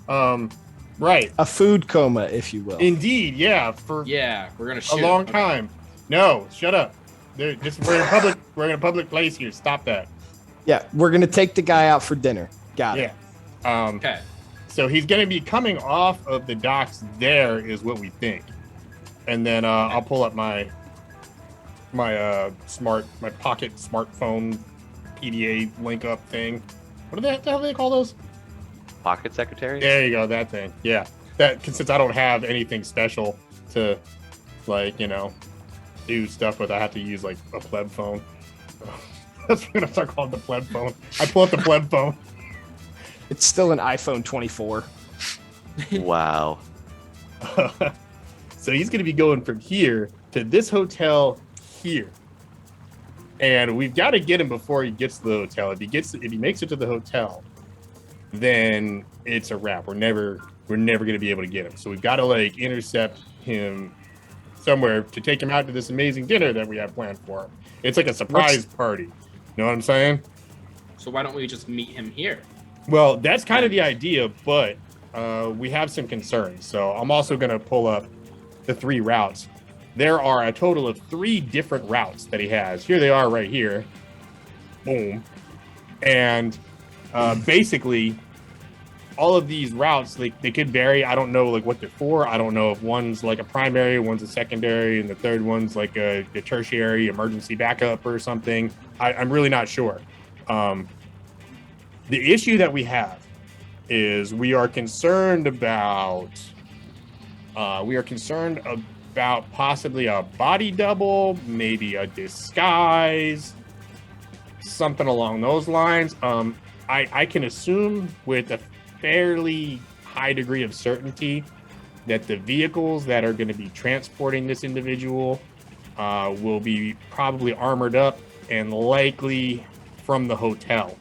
of, right. A food coma, if you will. Indeed, yeah, for Yeah, we're gonna a shoot. long Okay. time. No, shut up. We're in public. We're in a public place here. Stop that. Yeah, we're gonna take the guy out for dinner. Got it. Yeah. Okay. So he's going to be coming off of the docks. There is what we think, and then I'll pull up my pocket smartphone PDA link up thing. What the hell do they call those? Pocket secretary? There you go, that thing. Yeah, that since I don't have anything special to do stuff with, I have to use like a pleb phone. That's what I'm gonna start calling the pleb phone. I pull up the pleb phone. It's still an iPhone 24. Wow. So he's going to be going from here to this hotel here, and we've got to get him before he gets to the hotel. If he makes it to the hotel, then it's a wrap. We're never going to be able to get him. So we've got to like intercept him somewhere to take him out to this amazing dinner that we have planned for him. It's like a surprise party. You know what I'm saying? So why don't we just meet him here? Well, that's kind of the idea, but we have some concerns. So I'm also going to pull up the 3 routes. There are a total of 3 different routes that he has. Here they are right here. Boom. And basically, all of these routes, they could vary. I don't know like what they're for. I don't know if one's like a primary, one's a secondary, and the third one's like a tertiary emergency backup or something. I'm really not sure. The issue that we have is we are concerned about possibly a body double, maybe a disguise, something along those lines. I can assume with a fairly high degree of certainty that the vehicles that are going to be transporting this individual will be probably armored up and likely from the hotel.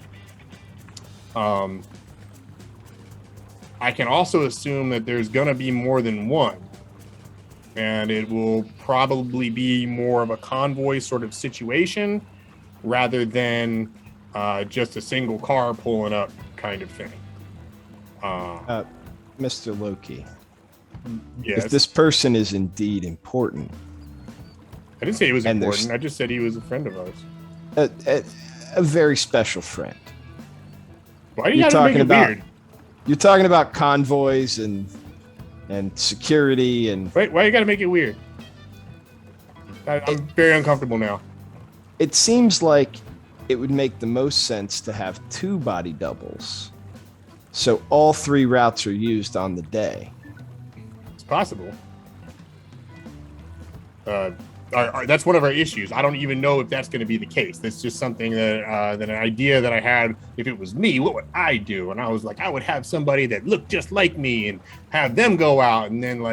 I can also assume that there's going to be more than one, and it will probably be more of a convoy sort of situation rather than just a single car pulling up kind of thing. Mr. Loki, Yes. if this person is indeed important, I didn't say he was and important. I just said he was a friend of ours. a very special friend. Why do you gotta make it weird? You're talking about convoys and security and. Why you gotta make it weird? I'm very uncomfortable now. It seems like it would make the most sense to have 2 body doubles, so all 3 routes are used on the day. It's possible. That's one of our issues. I don't even know if that's going to be the case. That's just something that an idea that I had. If it was me, what would I do? And I was like, I would have somebody that looked just like me and have them go out, and then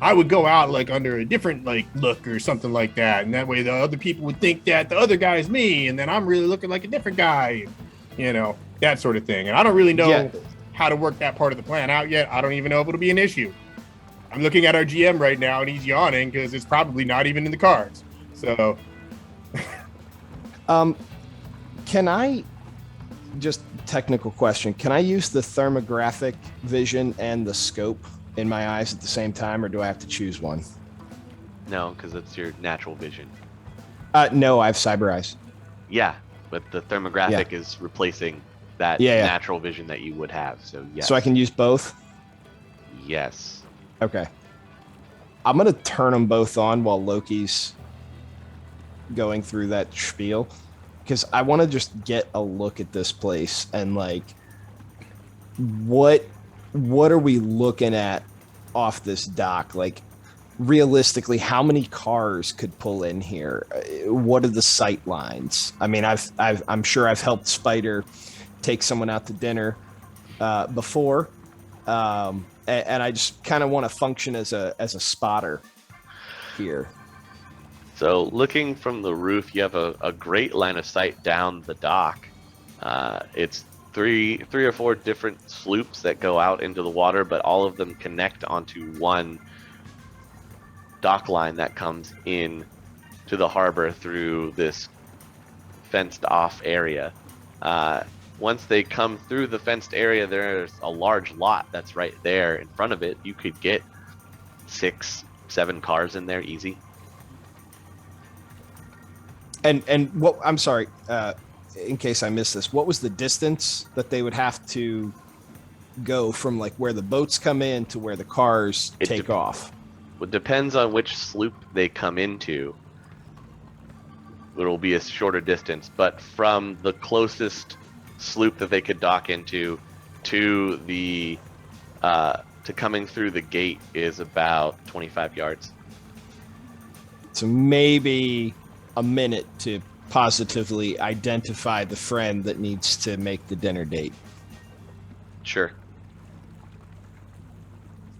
I would go out like under a different like look or something like that, and that way the other people would think that the other guy's me, and then I'm really looking like a different guy, that sort of thing. And I don't really know how to work that part of the plan out yet. I don't even know if it'll be an issue. I'm looking at our GM right now, and he's yawning because it's probably not even in the cards. So, can I just technical question? Can I use the thermographic vision and the scope in my eyes at the same time, or do I have to choose one? No, because it's your natural vision. No, I have cyber eyes. Yeah, but the thermographic is replacing that natural vision that you would have. So yes. So I can use both? Yes. Okay. I'm going to turn them both on while Loki's going through that spiel, because I want to just get a look at this place and like, what are we looking at off this dock? Like, realistically, how many cars could pull in here? What are the sight lines? I mean, I'm sure I've helped Spider take someone out to dinner before. And I just kind of want to function as a spotter here. So looking from the roof, you have a great line of sight down the dock. It's three or four different sloops that go out into the water, but all of them connect onto one dock line that comes in to the harbor through this fenced off area. Once they come through the fenced area, there's a large lot that's right there in front of it. You could get 6-7 cars in there easy. And what? I'm sorry, in case I missed this. What was the distance that they would have to go from like where the boats come in to where the cars take off? It depends on which sloop they come into. It'll be a shorter distance, but from the closest sloop that they could dock into to the to coming through the gate is about 25 yards. So maybe a minute to positively identify the friend that needs to make the dinner date. Sure.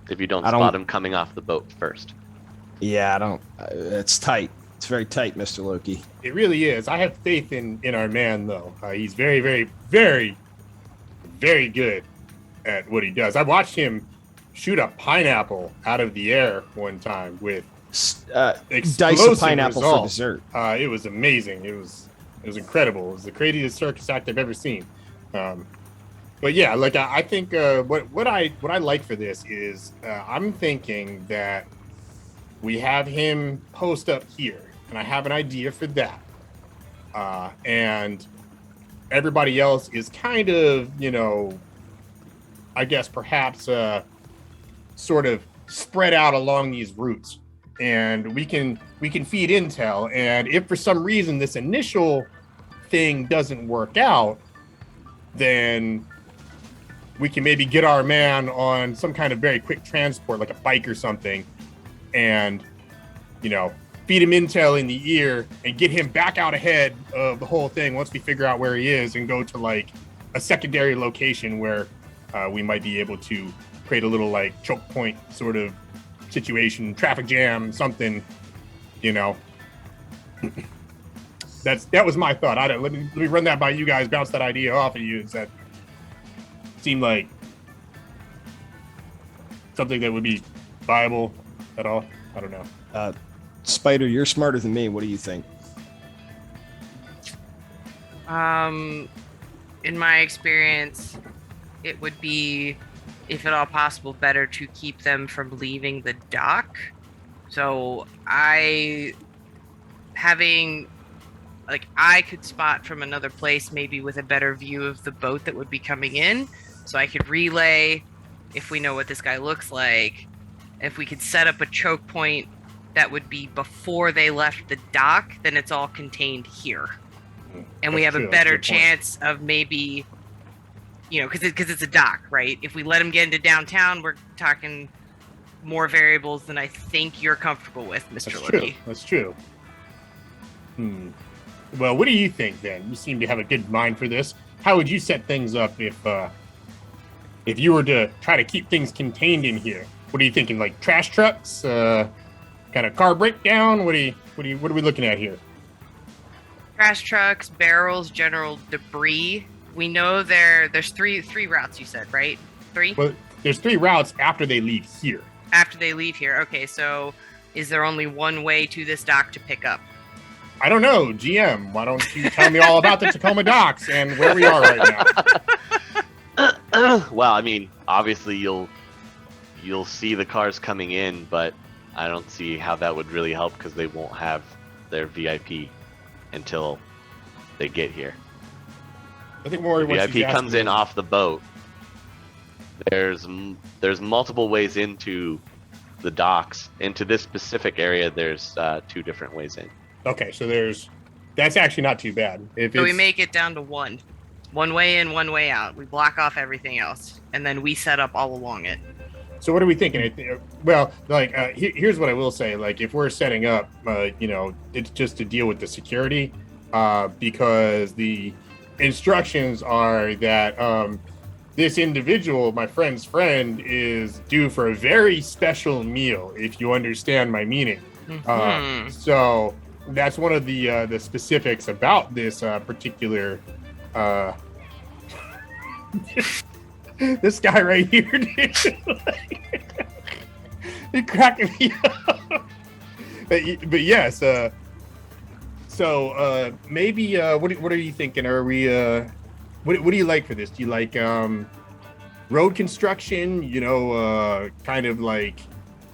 If you don't spot him coming off the boat first. Yeah, I don't. It's tight. It's very tight, Mr. Loki. It really is. I have faith in our man, though. He's very, very, very, very good at what he does. I watched him shoot a pineapple out of the air one time with dice of pineapple for dessert. It was amazing. It was incredible. It was the craziest circus act I've ever seen. But yeah, like I think what I like for this is I'm thinking that we have him post up here, and I have an idea for that. And everybody else is kind of, I guess perhaps sort of spread out along these routes. And we can feed intel, and if for some reason this initial thing doesn't work out, then we can maybe get our man on some kind of very quick transport, like a bike or something, and feed him intel in the ear and get him back out ahead of the whole thing once we figure out where he is, and go to like a secondary location where we might be able to create a little like choke point sort of situation, traffic jam, something, that was my thought. Let me run that by you guys, bounce that idea off of you. Does that seem like something that would be viable at all? I don't know. Spider, you're smarter than me. What do you think? In my experience, it would be, if at all possible, better to keep them from leaving the dock. So I could spot from another place, maybe with a better view of the boat that would be coming in. So I could relay if we know what this guy looks like. If we could set up a choke point that would be before they left the dock, then it's all contained here. And we have a better chance of maybe, because it's a dock, right? If we let them get into downtown, we're talking more variables than I think you're comfortable with, Mr. Loki. That's true. Well, what do you think then? You seem to have a good mind for this. How would you set things up if you were to try to keep things contained in here? What are you thinking? Like trash trucks, kind of car breakdown? What are we looking at here? Trash trucks, barrels, general debris. We know there's three routes, you said, right? 3? Well, there's 3 routes after they leave here. After they leave here. Okay, so is there only one way to this dock to pick up? I don't know. GM, why don't you tell me all about the Tacoma docks and where we are right now? Well, I mean, obviously you'll see the cars coming in, but I don't see how that would really help because they won't have their VIP until they get here. I think more VIP comes in off the boat. There's multiple ways into the docks. Into this specific area, there's 2 different ways in. Okay, so that's actually not too bad. So we make it down to one way in, one way out. We block off everything else, and then we set up all along it. So what are we thinking? Well, like here's what I will say. Like if we're setting up, it's just to deal with the security, because the instructions are that this individual, my friend's friend, is due for a very special meal, if you understand my meaning. Mm-hmm. So that's one of the specifics about this particular this guy right here, dude. He cracking me up. But yes, so maybe what are you thinking? Are we what do you like for this? Do you like road construction? You know, kind of like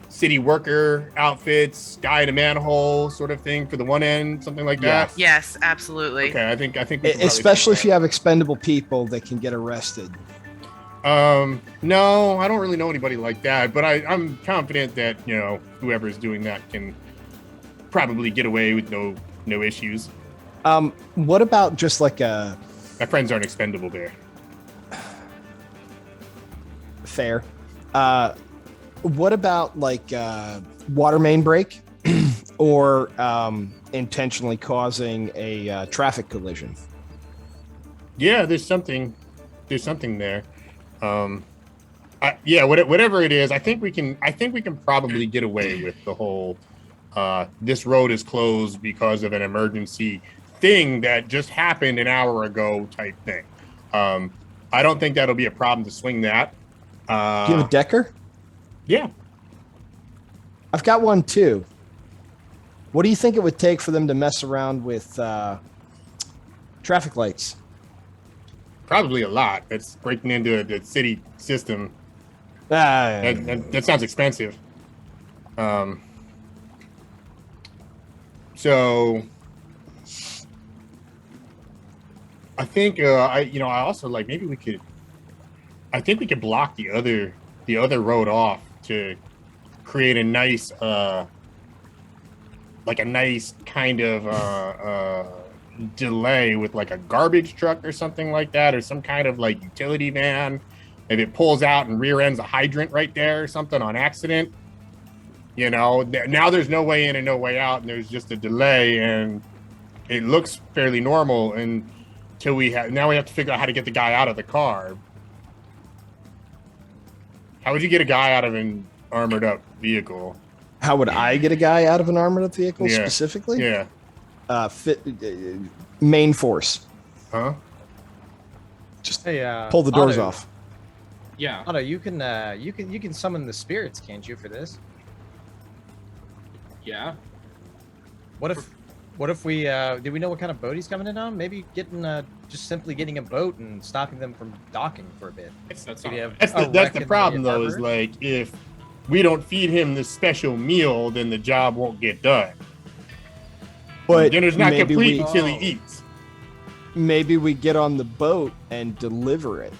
city worker outfits, guy in a manhole sort of thing for the one end, something like that. Yes, absolutely. Okay, I think we can probably Especially do if you have expendable people that can get arrested. No, I don't really know anybody like that, but I'm confident that, you know, whoever's doing that can probably get away with no issues. What about just like a My friends aren't expendable there. fair? What about like water main break or intentionally causing a traffic collision? Yeah, there's something there. Whatever it is, I think we can probably get away with the whole this road is closed because of an emergency thing that just happened an hour ago type thing. I don't think that'll be a problem to swing that. Do you have a Decker? Yeah. I've got one too. What do you think it would take for them to mess around with traffic lights? Probably a lot. That's breaking into the city system. That sounds expensive. So I think I also like maybe I think we could block the other road off to create a nice like a nice kind of delay with like a garbage truck or something like that, or some kind of like utility van. If it pulls out and rear ends a hydrant right there or something on accident, you know, now there's no way in and no way out, and there's just a delay, and it looks fairly normal until we have to figure out how to get the guy out of the car. How would you get a guy out of an armored up vehicle? How would I get a guy out of an armored up vehicle Yeah. specifically? Yeah. Main force. Huh? Just Hey, pull the doors Otto. off. Yeah. Otto, you can summon the spirits, can't you, for this? Yeah. What if we do we know what kind of boat he's coming in on? Maybe just simply getting a boat and stopping them from docking for a bit. That's Maybe not have That's a the wreck in problem the though, is harbor? like if we don't feed him this special meal, then the job won't get done. But Dinner's not maybe complete we, until he eats. maybe we get on the boat and deliver it.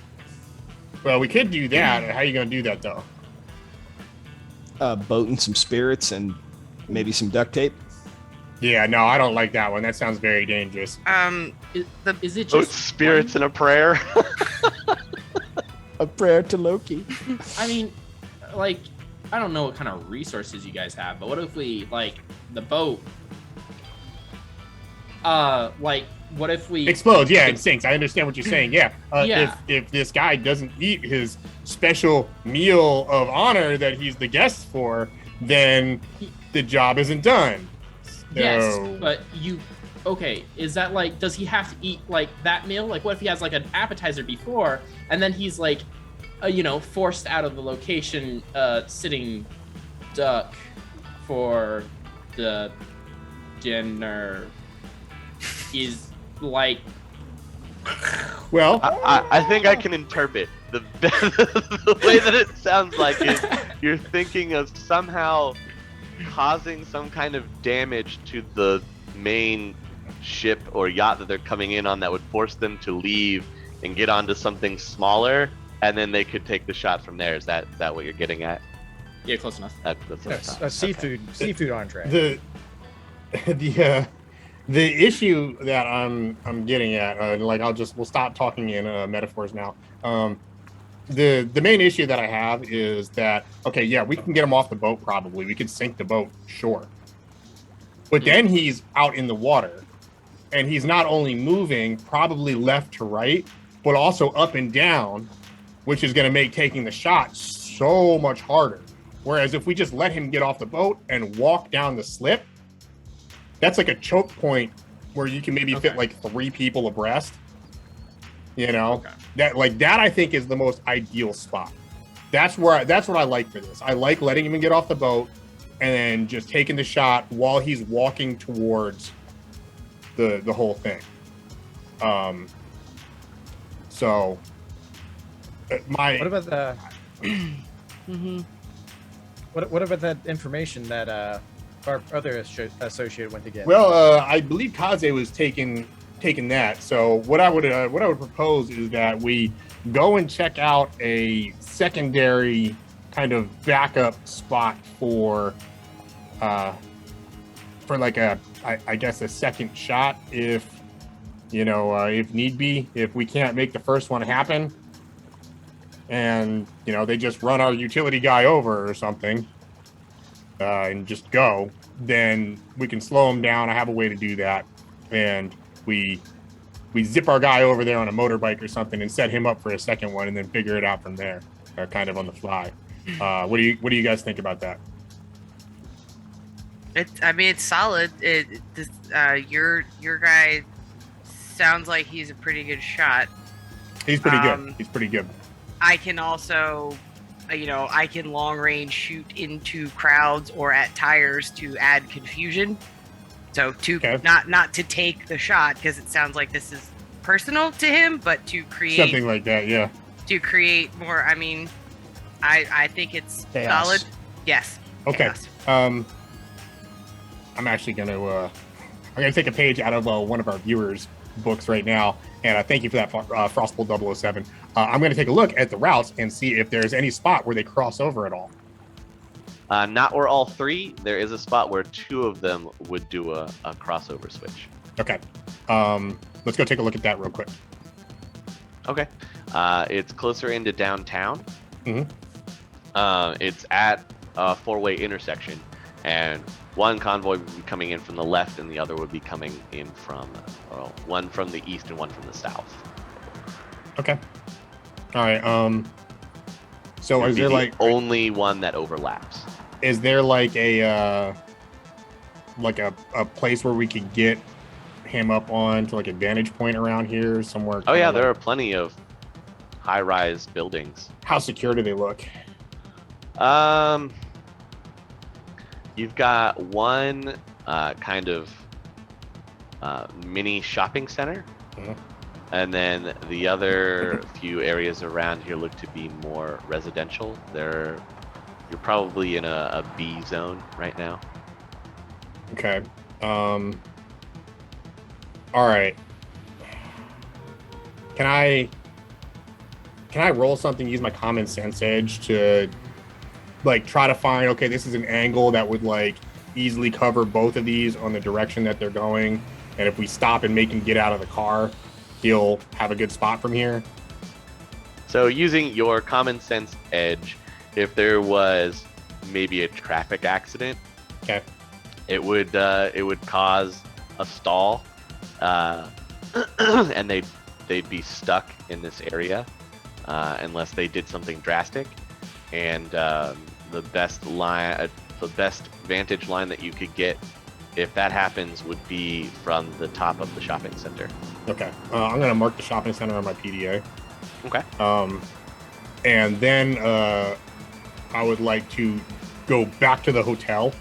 Well, we could do that. How are you going to do that though? A boat and some spirits and maybe some duct tape. Yeah, no, I don't like that one. That sounds very dangerous. Is it Both just spirits and a prayer. A prayer to Loki. I mean, like, I don't know what kind of resources you guys have, but what if we like the boat? What if we Explodes, yeah, it sinks. I understand what you're saying. Yeah. Yeah. If this guy doesn't eat his special meal of honor that he's the guest for, then the job isn't done. Yes, So- but okay, is that like, does he have to eat like that meal? Like, what if he has like an appetizer before, and then he's like, forced out of the location, sitting duck for the dinner? Is like, Well, I think I can interpret the way that it sounds like is you're thinking of somehow causing some kind of damage to the main ship or yacht that they're coming in on that would force them to leave and get onto something smaller, and then they could take the shot from there. Is that what you're getting at? yeah, close enough. That's what I Yes, thought. a seafood entree. The issue that I'm getting at, we'll stop talking in metaphors now. The main issue that I have is that, okay, yeah, we can get him off the boat probably. We could sink the boat, sure. But then he's out in the water, and he's not only moving probably left to right, but also up and down, which is going to make taking the shot so much harder. Whereas if we just let him get off the boat and walk down the slip, that's like a choke point where you can maybe fit like 3 people abreast. You know, that I think is the most ideal spot. That's what I like for this. I like letting him get off the boat and then just taking the shot while he's walking towards the whole thing. So my What about the what about that information that our other associate went to get? Well, I believe Kaze was taking that. So what I would propose is that we go and check out a secondary kind of backup spot for like I guess a second shot if if need be, if we can't make the first one happen and they just run our utility guy over or something and just go, then we can slow him down. I have a way to do that, and we zip our guy over there on a motorbike or something and set him up for a second one and then figure it out from there, kind of on the fly. What do you guys think about that? It's solid. Your guy sounds like he's a pretty good shot. He's pretty good. He's pretty good. I can also, I can long range shoot into crowds or at tires to add confusion. So not to take the shot, because it sounds like this is personal to him, but to create something like that, yeah. To create more. I mean, I think it's Chaos. solid. Yes. Okay. Chaos. I'm actually gonna take a page out of one of our viewers' books right now, and thank you for that, Frostbull 007. I'm gonna take a look at the routes and see if there's any spot where they cross over at all. Not where all 3. There is a spot where 2 of them would do a crossover switch. Okay. Let's go take a look at that real quick. Okay. It's closer into downtown. Mm-hmm. It's at a 4-way intersection, and one convoy would be coming in from the left, and the other would be coming in from one from the east and one from the south. Okay. All right. So It'd is be there the like only one that overlaps? Is there like a place where we could get him up on to like a vantage point around here somewhere? Oh yeah, there are plenty of high-rise buildings. How secure do they look? You've got one kind of mini shopping center, and then the other few areas around here look to be more residential. You're probably in a B zone right now. Okay. All right. Can I roll something, use my common sense edge to like try to find, okay, this is an angle that would like easily cover both of these on the direction that they're going, and if we stop and make him get out of the car, he'll have a good spot from here? So using your common sense edge, if there was maybe a traffic accident, okay, it would cause a stall, and they'd be stuck in this area unless they did something drastic. And the best vantage line that you could get if that happens would be from the top of the shopping center. Okay, I'm gonna mark the shopping center on my PDA. Okay. And then I would like to go back to the hotel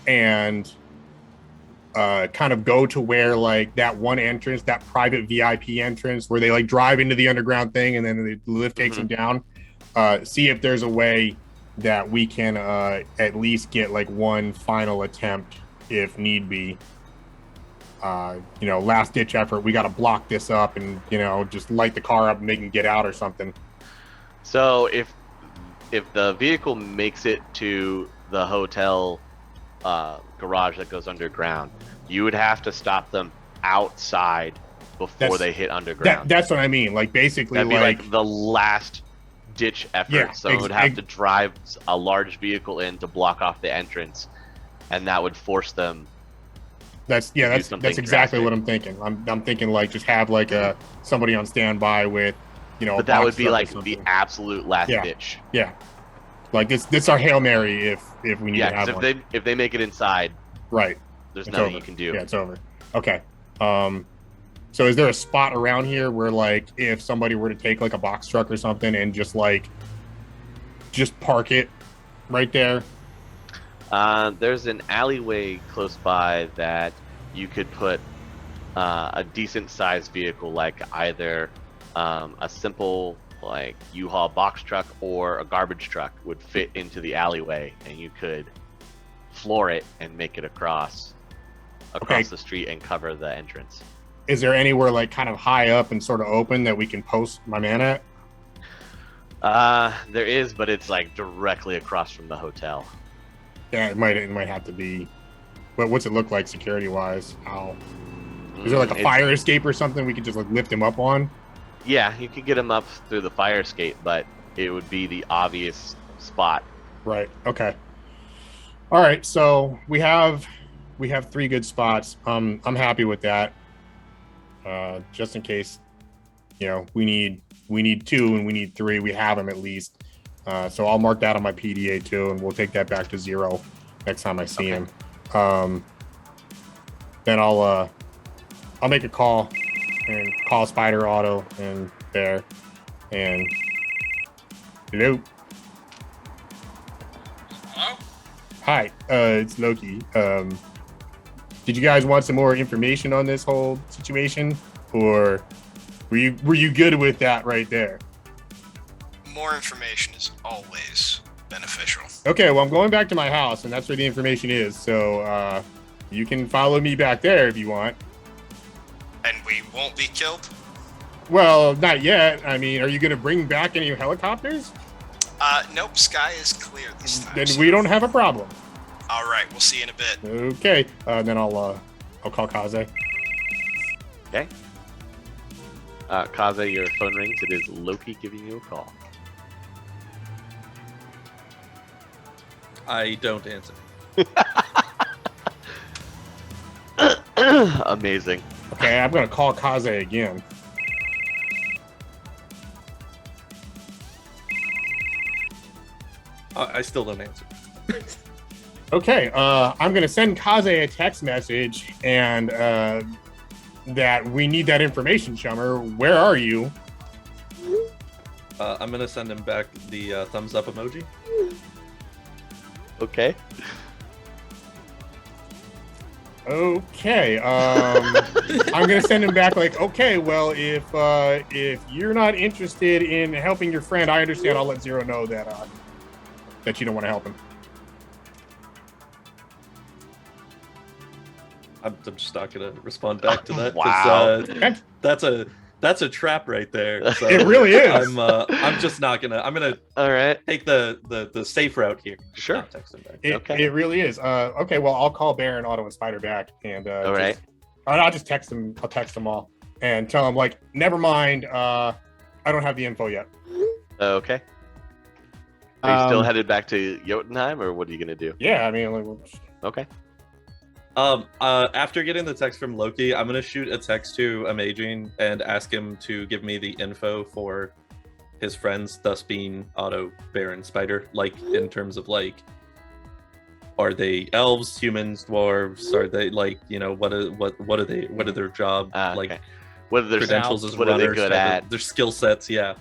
and kind of go to where like that one entrance, that private VIP entrance where they like drive into the underground thing and then the lift takes them down. See if there's a way that we can at least get like one final attempt if need be. Last ditch effort. We got to block this up and just light the car up and make them get out or something. So if the vehicle makes it to the hotel garage that goes underground, you would have to stop them outside before they hit underground. That's what I mean. Like basically, that'd be like the last ditch effort. Yeah, Someone would have to drive a large vehicle in to block off the entrance, and that would force them. That's exactly what I'm thinking. I'm thinking like just have like somebody on standby with, But that would be like the absolute last ditch. Yeah. Like this our Hail Mary if we need to have one. If they make it inside, Right. There's It's nothing over. you can do. Yeah, it's over. Okay. So is there a spot around here where, like, if somebody were to take like a box truck or something and just park it right there? There's an alleyway close by that you could put a decent sized vehicle, like either a simple like U-Haul box truck or a garbage truck would fit into the alleyway, and you could floor it and make it across Okay. the street and cover the entrance. Is there anywhere like kind of high up and sort of open that we can post my man at? There is, but it's like directly across from the hotel. Yeah, it might have to be. But what's it look like security wise? How is there like a It's- fire escape or something we could just like lift him up on? Yeah, you could get him up through the fire escape, but it would be the obvious spot. Right. Okay. All right. So we have 3 good spots. I'm happy with that. Just in case, we need 2 and we need 3. We have them at least. So I'll mark that on my PDA too, and we'll take that back to 0 next time I see him. Then I'll make a call and call Spider Auto and there. And hello. Hello? Hi, it's Loki. Did you guys want some more information on this whole situation, or were you good with that right there? More information is always beneficial. Okay, well, I'm going back to my house, and that's where the information is. So you can follow me back there if you want. And we won't be killed? Well, not yet. I mean, are you going to bring back any helicopters? Nope, sky is clear this time. Then so- we don't have a problem. All right, we'll see you in a bit. Okay, then I'll call Kaze. Okay. Kaze, your phone rings. It is Loki giving you a call. I don't answer. Amazing. Okay, I'm going to call Kaze again. I still don't answer. Okay, I'm gonna send Kaze a text message and that we need that information, Chummer. Where are you? I'm gonna send him back the thumbs up emoji. Okay. Okay, I'm gonna send him back like, okay, well, if you're not interested in helping your friend, I understand. I'll let Zero know that you don't want to help him. I'm just not gonna respond back to that. 'cause, Wow. that's a trap right there. So It really is. I'm just not gonna. I'm gonna All right. take the safe route here. Sure. Not text him back. Okay. It really is. Okay, well, I'll call Baron, Auto, and Spider back, and All right. I'll just text them. I'll text them all and tell them like, never mind. I don't have the info yet. Okay. Are you still headed back to Jotunheim, or what are you gonna do? Yeah, I mean, like, Okay. After getting the text from Loki, I'm gonna shoot a text to Amaging and ask him to give me the info for his friends, thus being Otto, Baron, Spider. Like in terms of like, are they elves, humans, dwarves? Are they like what are they? What are their job like? Okay. What are their Credentials as What are they runners, good kind of at? their skill sets. Yeah,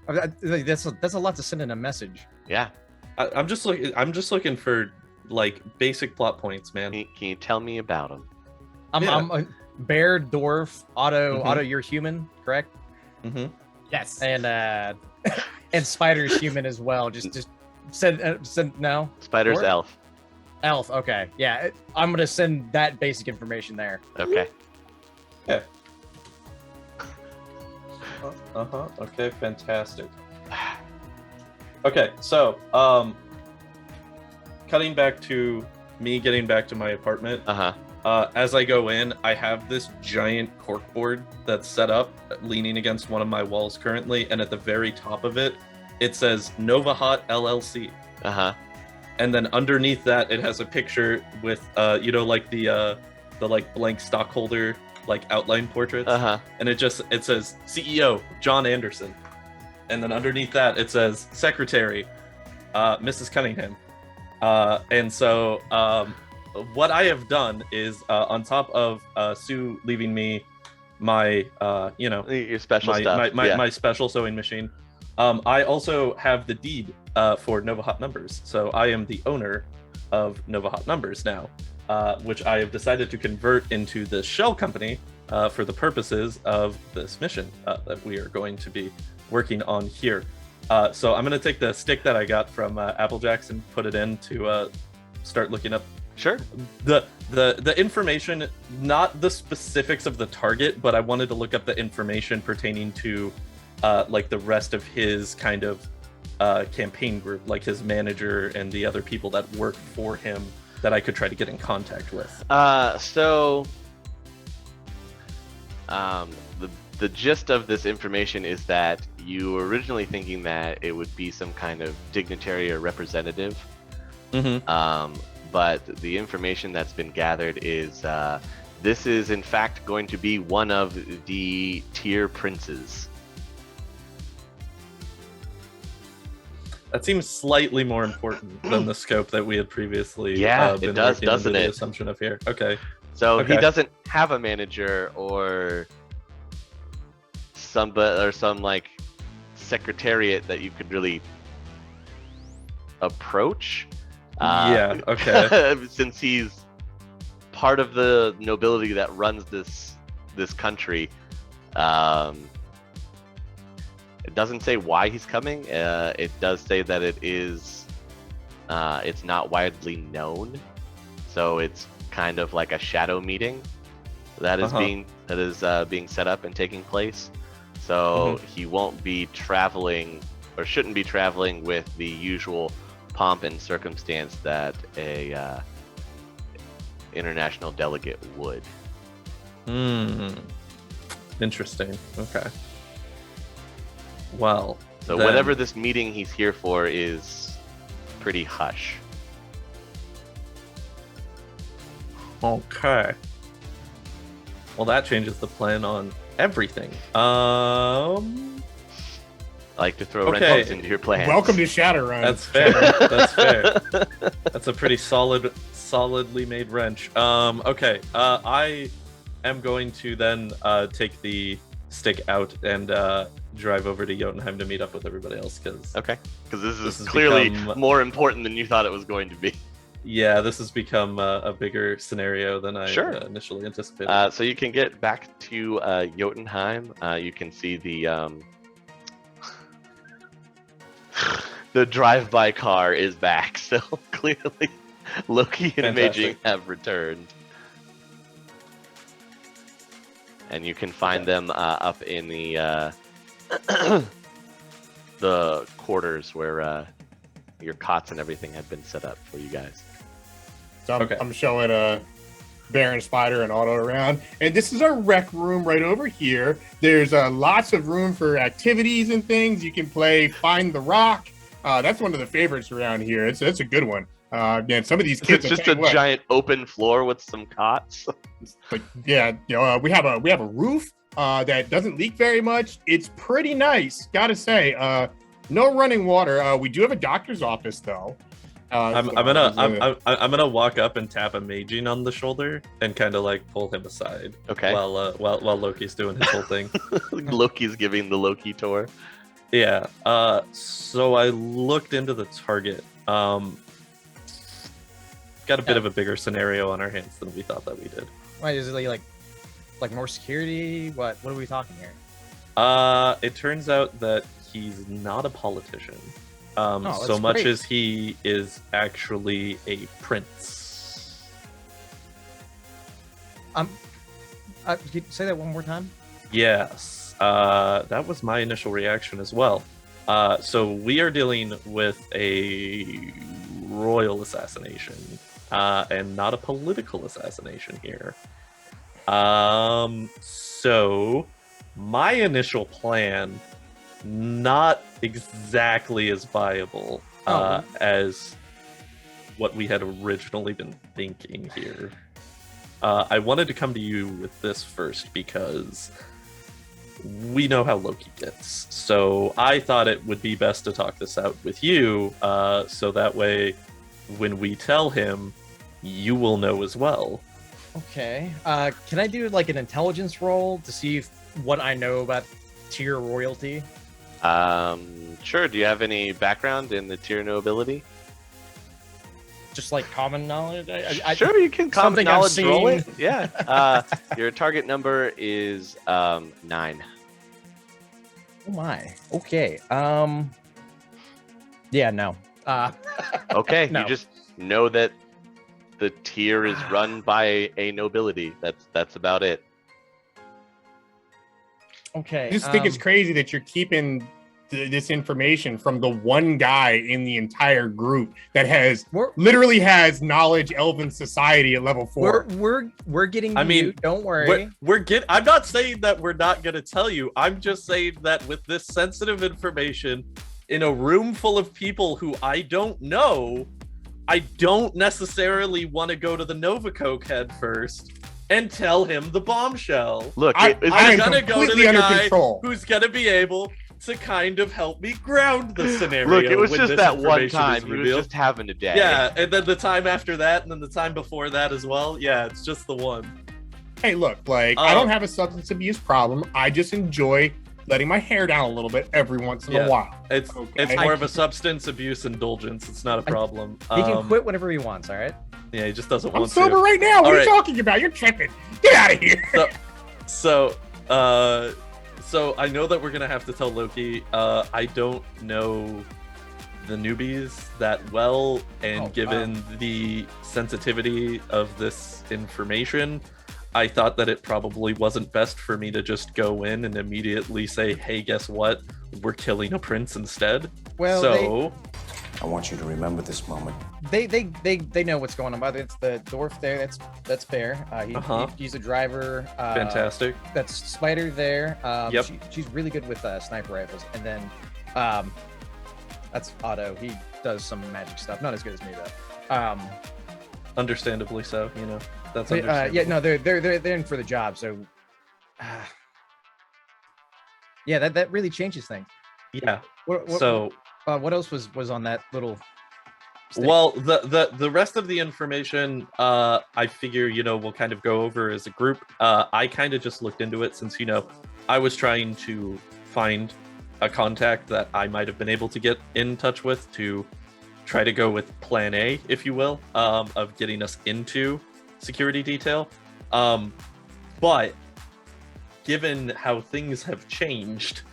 That's a lot to send in a message. Yeah. I'm just looking for like basic plot points, man. Can you tell me about them? I'm a bear, dwarf, Otto. Mhm. Otto, you're human, correct? Mm-hmm. Yes. And and Spider's human as well. Just send no Spider's Or- elf. elf. Okay, yeah. I'm gonna send that basic information there. Okay. Okay, fantastic. Okay, so cutting back to me getting back to my apartment. As I go in, I have this giant corkboard that's set up, leaning against one of my walls currently, and at the very top of it, it says Nova Hot LLC. And then underneath that, it has a picture with, like the like blank stockholder like outline portraits. And it says CEO John Anderson, and then underneath that it says Secretary Mrs. Cunningham. And so what I have done is on top of Sue leaving me my your special my, stuff. my special sewing machine. I also have the deed for Nova Hot Numbers, so I am the owner of Nova Hot Numbers now, which I have decided to convert into the shell company for the purposes of this mission that we are going to be working on here. So I'm going to take the stick that I got from AppleJax and put it in to start looking up Sure. the information, not the specifics of the target, but I wanted to look up the information pertaining to like the rest of his kind of campaign group, like his manager and the other people that work for him that I could try to get in contact with. The gist of this information is that you were originally thinking that it would be some kind of dignitary or representative. Mm-hmm. But the information that's been gathered is this is in fact going to be one of the tier princes. That seems slightly more important than the scope that we had previously Yeah, been it does, working under doesn't the it? assumption of here. Okay. So Okay. he doesn't have a manager or some like secretariat that you could really approach. Yeah, okay. Since he's part of the nobility that runs this country. It doesn't say why he's coming. It does say that it is it's not widely known, so it's kind of like a shadow meeting that is being set up and taking place. So he won't be traveling, or shouldn't be traveling, with the usual pomp and circumstance that a international delegate would. Interesting. Okay. Well, so then, whatever this meeting he's here for is pretty hush. Okay. Well, that changes the plan on everything. I like to throw Okay. wrenches into your plans. Welcome to Shadowrun. That's fair. That's fair. That's a pretty solidly made wrench. Okay. I am going to then take the stick out and drive over to Jotunheim to meet up with everybody else, because Okay, because this This is has clearly become- more important than you thought it was going to be. yeah, this has become a bigger scenario than I Sure. initially anticipated. So you can get back to Jotunheim. You can see the drive-by car is back. So clearly, Loki and Amaging Fantastic. have returned, and you can find them up in the the quarters where your cots and everything had been set up for you guys. So Okay. I'm showing Baron, Spider, and Otto around. And this is our rec room right over here. There's lots of room for activities and things. You can play Find the Rock. That's one of the favorites around here. It's a good one. Again, some of these kids It's will just tell a you what, giant open floor with some cots. But yeah, we have a roof that doesn't leak very much. It's pretty nice, gotta say. No running water. We do have a doctor's office though. I'm gonna walk up and tap Amaging on the shoulder and kind of like pull him aside Okay. while Loki's doing his whole thing. Loki's giving the Loki tour. Yeah. So I looked into the target. Got a bit of a bigger scenario on our hands than we thought that we did. Why is it like more security? What are we talking here? It turns out that he's not a politician. that's So much great. as he is actually a prince. Can you say that one more time? Yes. That was my initial reaction as well. So we are dealing with a royal assassination, and not a political assassination here. So my initial plan, not exactly as viable as what we had originally been thinking here. I wanted to come to you with this first because we know how Loki gets. So I thought it would be best to talk this out with you, so that way when we tell him you will know as well. Okay. Can I do like an intelligence roll to see what I know about tier royalty? Sure. Do you have any background in the tier nobility? Just like common knowledge? Sure, you can common something I've knowledge roll it. seen. Yeah. Your target number is 9. Oh my. Okay. Yeah, no. Okay. No. You just know that the tier is run by a nobility. That's about it. Okay. I just think it's crazy that you're keeping this information from the one guy in the entire group that literally has knowledge elven society at level 4. We're getting. I mean, you, don't worry. I'm not saying that we're not gonna tell you. I'm just saying that with this sensitive information in a room full of people who I don't know, I don't necessarily want to go to the Novacoke head first and tell him the bombshell. Look, I'm gonna go to the under guy control. who's gonna be able to kind of help me ground the scenario. look, it was when just this that one information time. is He was revealed. just having a day. Yeah, and then the time after that, and then the time before that as well. Yeah, it's just the one. Hey, look, I don't have a substance abuse problem. I just enjoy letting my hair down a little bit every once in a while. It's Okay. more of a substance abuse indulgence. It's not a problem. He can quit whenever he wants. All right. Yeah, he just doesn't I'm want sober to. right now. What All are right. you talking about? You're tripping. Get out of here. So I know that we're gonna have to tell Loki. I don't know the newbies that well, and given the sensitivity of this information, I thought that it probably wasn't best for me to just go in and immediately say, "Hey, guess what? We're killing a prince instead." Well, I want you to remember this moment. they know what's going on. But it's the dwarf there. That's fair. He's a driver. Fantastic. That's Spider there. Yep. She's really good with sniper rifles. And then that's Otto. He does some magic stuff. Not as good as me though. Understandably so. You know, that's But, understandable. yeah, no, they're in for the job. So yeah, that really changes things. Yeah. What else was on that little stick? Well, the rest of the information, I figure, we'll kind of go over as a group. I kind of just looked into it since, I was trying to find a contact that I might have been able to get in touch with to try to go with plan A, if you will, of getting us into security detail. But given how things have changed,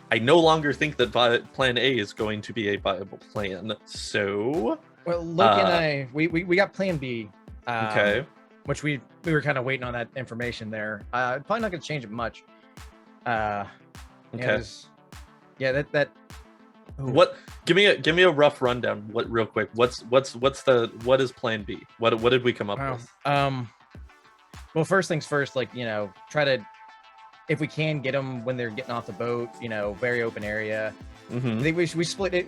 I no longer think that plan A is going to be a viable plan. So, well, Loki and I, we got plan B. Okay. Which we were kind of waiting on that information there. Probably not going to change it much. Okay. That. Ooh. What? Give me a rough rundown. What, real quick? What is plan B? What did we come up with? Well, first things first. Try to, if we can get them when they're getting off the boat. Very open area. Mm-hmm. We split it.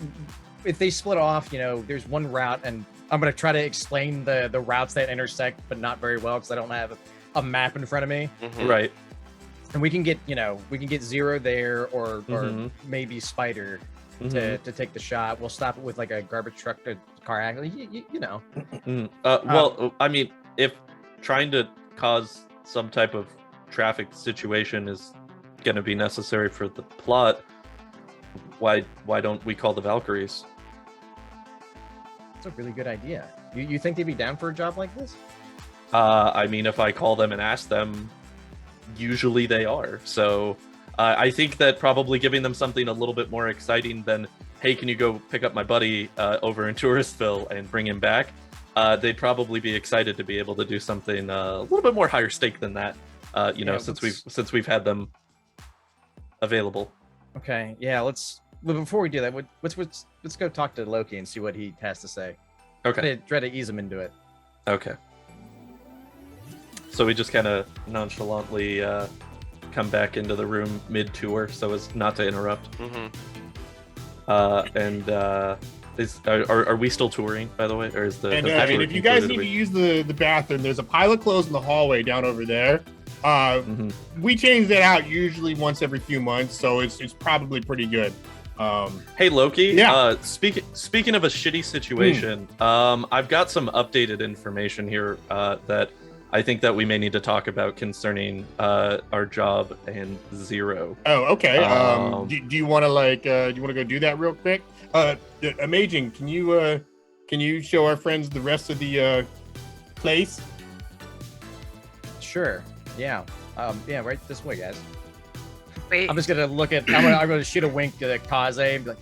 If they split off, there's one route, and I'm gonna try to explain the routes that intersect, but not very well because I don't have a map in front of me. Mm-hmm. Right. And we can get Zero there, or maybe Spider to take the shot. We'll stop it with like a garbage truck or car accident. Well, I mean, if trying to cause some type of traffic situation is going to be necessary for the plot, why don't we call the Valkyries? That's a really good idea. You think they'd be down for a job like this? I mean, if I call them and ask them, usually they are. So I think that probably giving them something a little bit more exciting than, hey, can you go pick up my buddy over in Touristville and bring him back? They'd probably be excited to be able to do something a little bit more higher stake than that. Since we've had them available. Okay, yeah. But before we do that, let's go talk to Loki and see what he has to say. Okay. Try to ease him into it. Okay. So we just kind of nonchalantly come back into the room mid-tour so as not to interrupt. Mm-hmm. Are we still touring, by the way, or is the? And has the tour if you guys concluded? need to use the bathroom, there's a pile of clothes in the hallway down over there. We change that out usually once every few months, so it's probably pretty good. Hey Loki. Yeah. Speaking of a shitty situation, I've got some updated information here that I think that we may need to talk about concerning our job and Zero. Oh, okay. Do you want to go do that real quick? Amaging, can you show our friends the rest of the place? Sure. Yeah. Yeah. Right this way, guys. Wait. I'm just gonna look at. I'm gonna shoot a wink to Kaze and be like,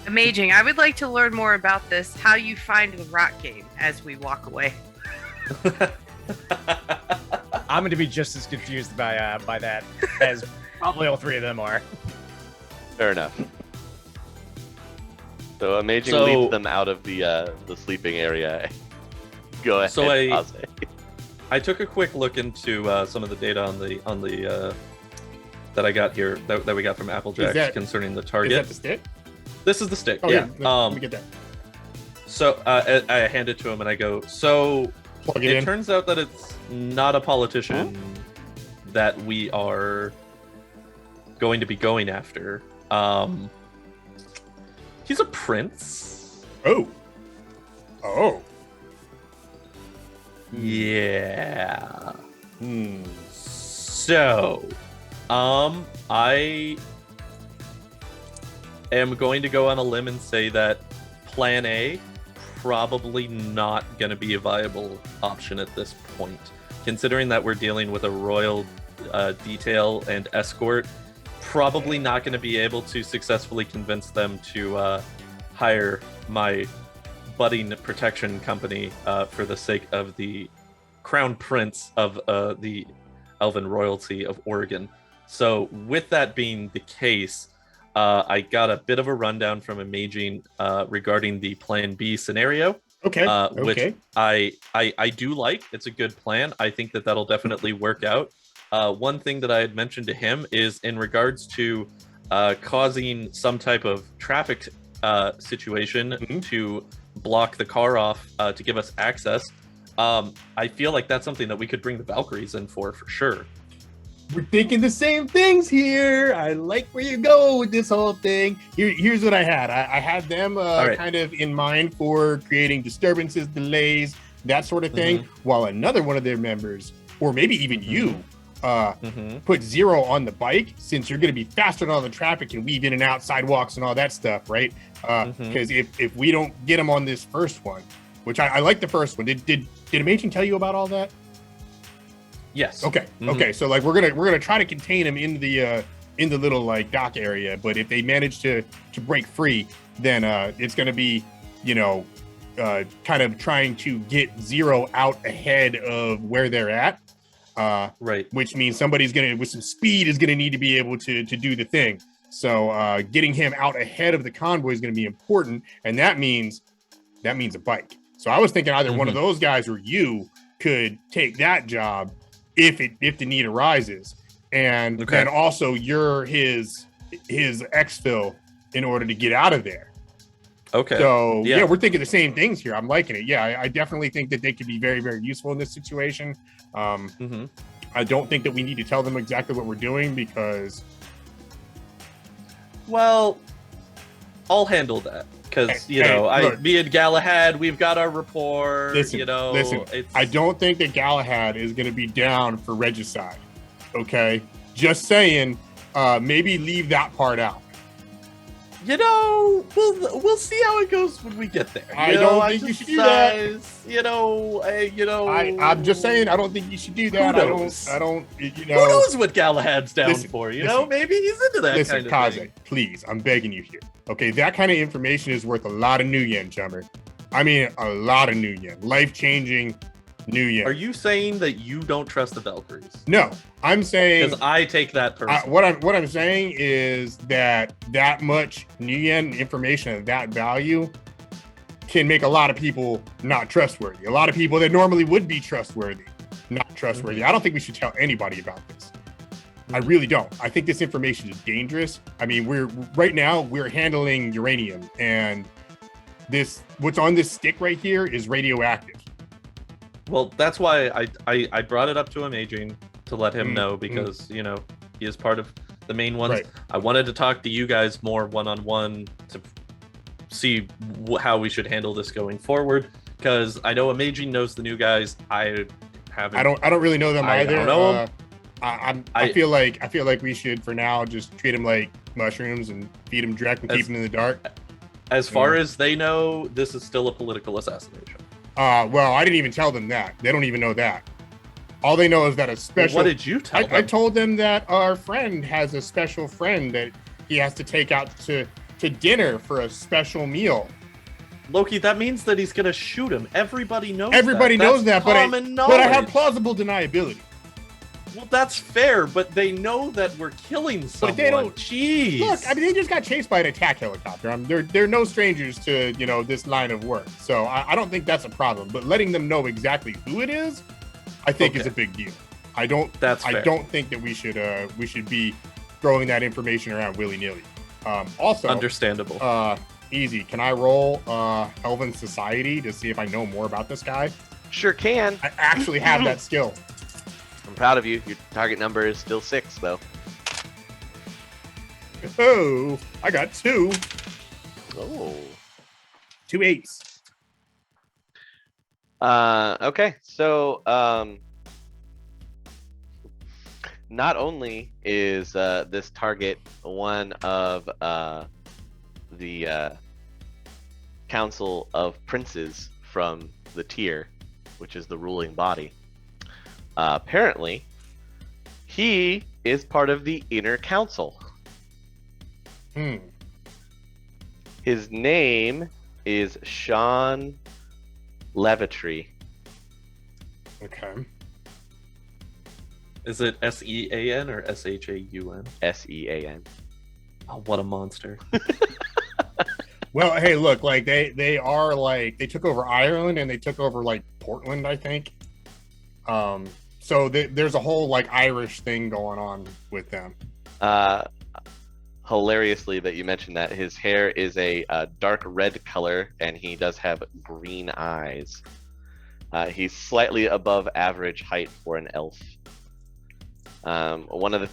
Amaging. I would like to learn more about this. How you find the rock game as we walk away. I'm gonna be just as confused by that as probably all three of them are. Fair enough. So Amaging leads them out of the sleeping area. Go ahead. So Kaze. I took a quick look into some of the data on the that I got here that we got from AppleJax concerning the target. Is that the stick? This is the stick. Oh, yeah. Let me get that. So I hand it to him and I go, so Plug it in. turns out that it's not a politician that we are going to be going after. He's a prince. Oh. Yeah. So, I am going to go on a limb and say that Plan A probably not going to be a viable option at this point, considering that we're dealing with a royal detail and escort. Probably not going to be able to successfully convince them to hire my budding protection company for the sake of the crown prince of the elven royalty of Oregon. So with that being the case, I got a bit of a rundown from Amaging regarding the Plan B scenario. Okay. Which I do like. It's a good plan. I think that that'll definitely work out. One thing that I had mentioned to him is in regards to causing some type of traffic situation to block the car off to give us access. I feel like that's something that we could bring the Valkyries in for sure. We're thinking the same things here. I like where you go with this whole thing. Here's what I had. I had them kind of in mind for creating disturbances, delays, that sort of thing, while another one of their members, or maybe even you, put Zero on the bike, since you're going to be faster than all the traffic and weave in and out sidewalks and all that stuff, right? Because if we don't get him on this first one, which I like the first one. Did Amaging tell you about all that? Yes. Okay. Okay. So like we're gonna try to contain him in the little like dock area, but if they manage to break free, then it's gonna be kind of trying to get Zero out ahead of where they're at. Right. Which means somebody's gonna with some speed is gonna need to be able to do the thing. So getting him out ahead of the convoy is gonna be important, and that means a bike. So I was thinking either one of those guys or you could take that job if the need arises, and then also you're his exfil in order to get out of there. Okay. So yeah, we're thinking the same things here. I'm liking it. Yeah, I definitely think that they could be very, very useful in this situation. I don't think that we need to tell them exactly what we're doing because. Well, I'll handle that. Because, me and Galahad, we've got our rapport. Listen, I don't think that Galahad is going to be down for regicide. Okay? Just saying, maybe leave that part out. We'll see how it goes when we get there. I don't think you should do that. I'm just saying, I don't think you should do that. I don't. Who knows what Galahad's down for? Maybe he's into that kind of Kaze, thing. Please, I'm begging you here. Okay, that kind of information is worth a lot of new yen, chummer. I mean, a lot of new yen. Life-changing new yen. Are you saying that you don't trust the Valkyries? No, I'm saying because I take that personally. What I'm saying is that much new yen information of that value can make a lot of people not trustworthy. A lot of people that normally would be trustworthy, not trustworthy. I don't think we should tell anybody about this. I really don't. I think this information is dangerous. I mean, we're handling uranium, and what's on this stick right here is radioactive. Well, that's why I brought it up to Amaging to let him know, because he is part of the main ones. Right. I wanted to talk to you guys more one-on-one to see how we should handle this going forward, because I know Amaging knows the new guys. I don't really know them I either. don't know 'em. I feel like we should for now just treat them like mushrooms and feed them Drek and keep them in the dark. As far as they know, this is still a political assassination. Well, I didn't even tell them that. They don't even know that. All they know is that a special. What did you tell them? I told them that our friend has a special friend that he has to take out to dinner for a special meal. Loki, that means that he's gonna shoot him. Everybody knows. Everybody knows that, but I have plausible deniability. Well, that's fair, but they know that we're killing someone. But they don't. Jeez. Look, I mean, they just got chased by an attack helicopter. They're no strangers to this line of work, so I don't think that's a problem. But letting them know exactly who it is, I think is a big deal. I don't think that we should be throwing that information around willy nilly. Also, understandable. Easy. Can I roll Elven Society to see if I know more about this guy? Sure can. I actually have that skill. I'm proud of you. Your target number is still 6, though. Oh, I got 2. Oh. 2 8s. Okay, so not only is this target one of the Council of Princes from the tier, which is the ruling body. Apparently, he is part of the Inner Council. His name is Sean Levitry. Okay. Is it SEAN or SHAUN? SEAN. Oh, what a monster. Well, hey, look, like they are like they took over Ireland and they took over like Portland, I think. So there's a whole like Irish thing going on with them. Hilariously that you mentioned that his hair is a dark red color and he does have green eyes. He's slightly above average height for an elf. One of the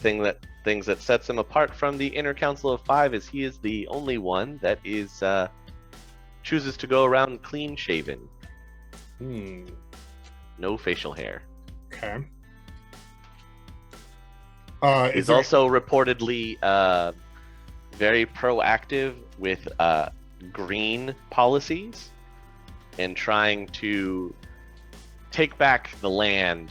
things that sets him apart from the Inner Council of 5 is he is the only one that is chooses to go around clean shaven. No facial hair. Okay. He's also reportedly very proactive with green policies and trying to take back the land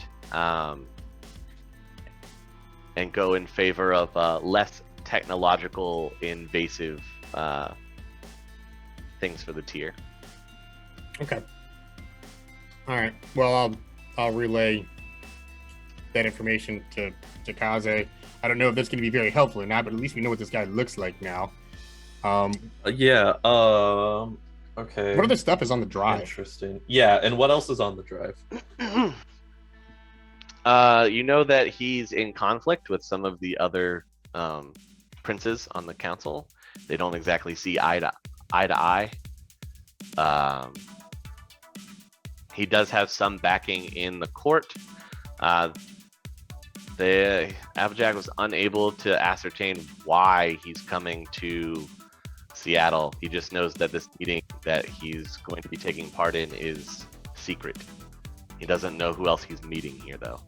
and go in favor of less technological invasive things for the tier. Okay. All right. Well, I'll relay that information to Kaze. I don't know if that's going to be very helpful or not, but at least we know what this guy looks like now. Yeah. Okay. What other stuff is on the drive? Interesting. Yeah, and what else is on the drive? You know that he's in conflict with some of the other princes on the council. They don't exactly see eye to eye. He does have some backing in the court. The AppleJax was unable to ascertain why he's coming to Seattle. He just knows that this meeting that he's going to be taking part in is secret. He doesn't know who else he's meeting here, though.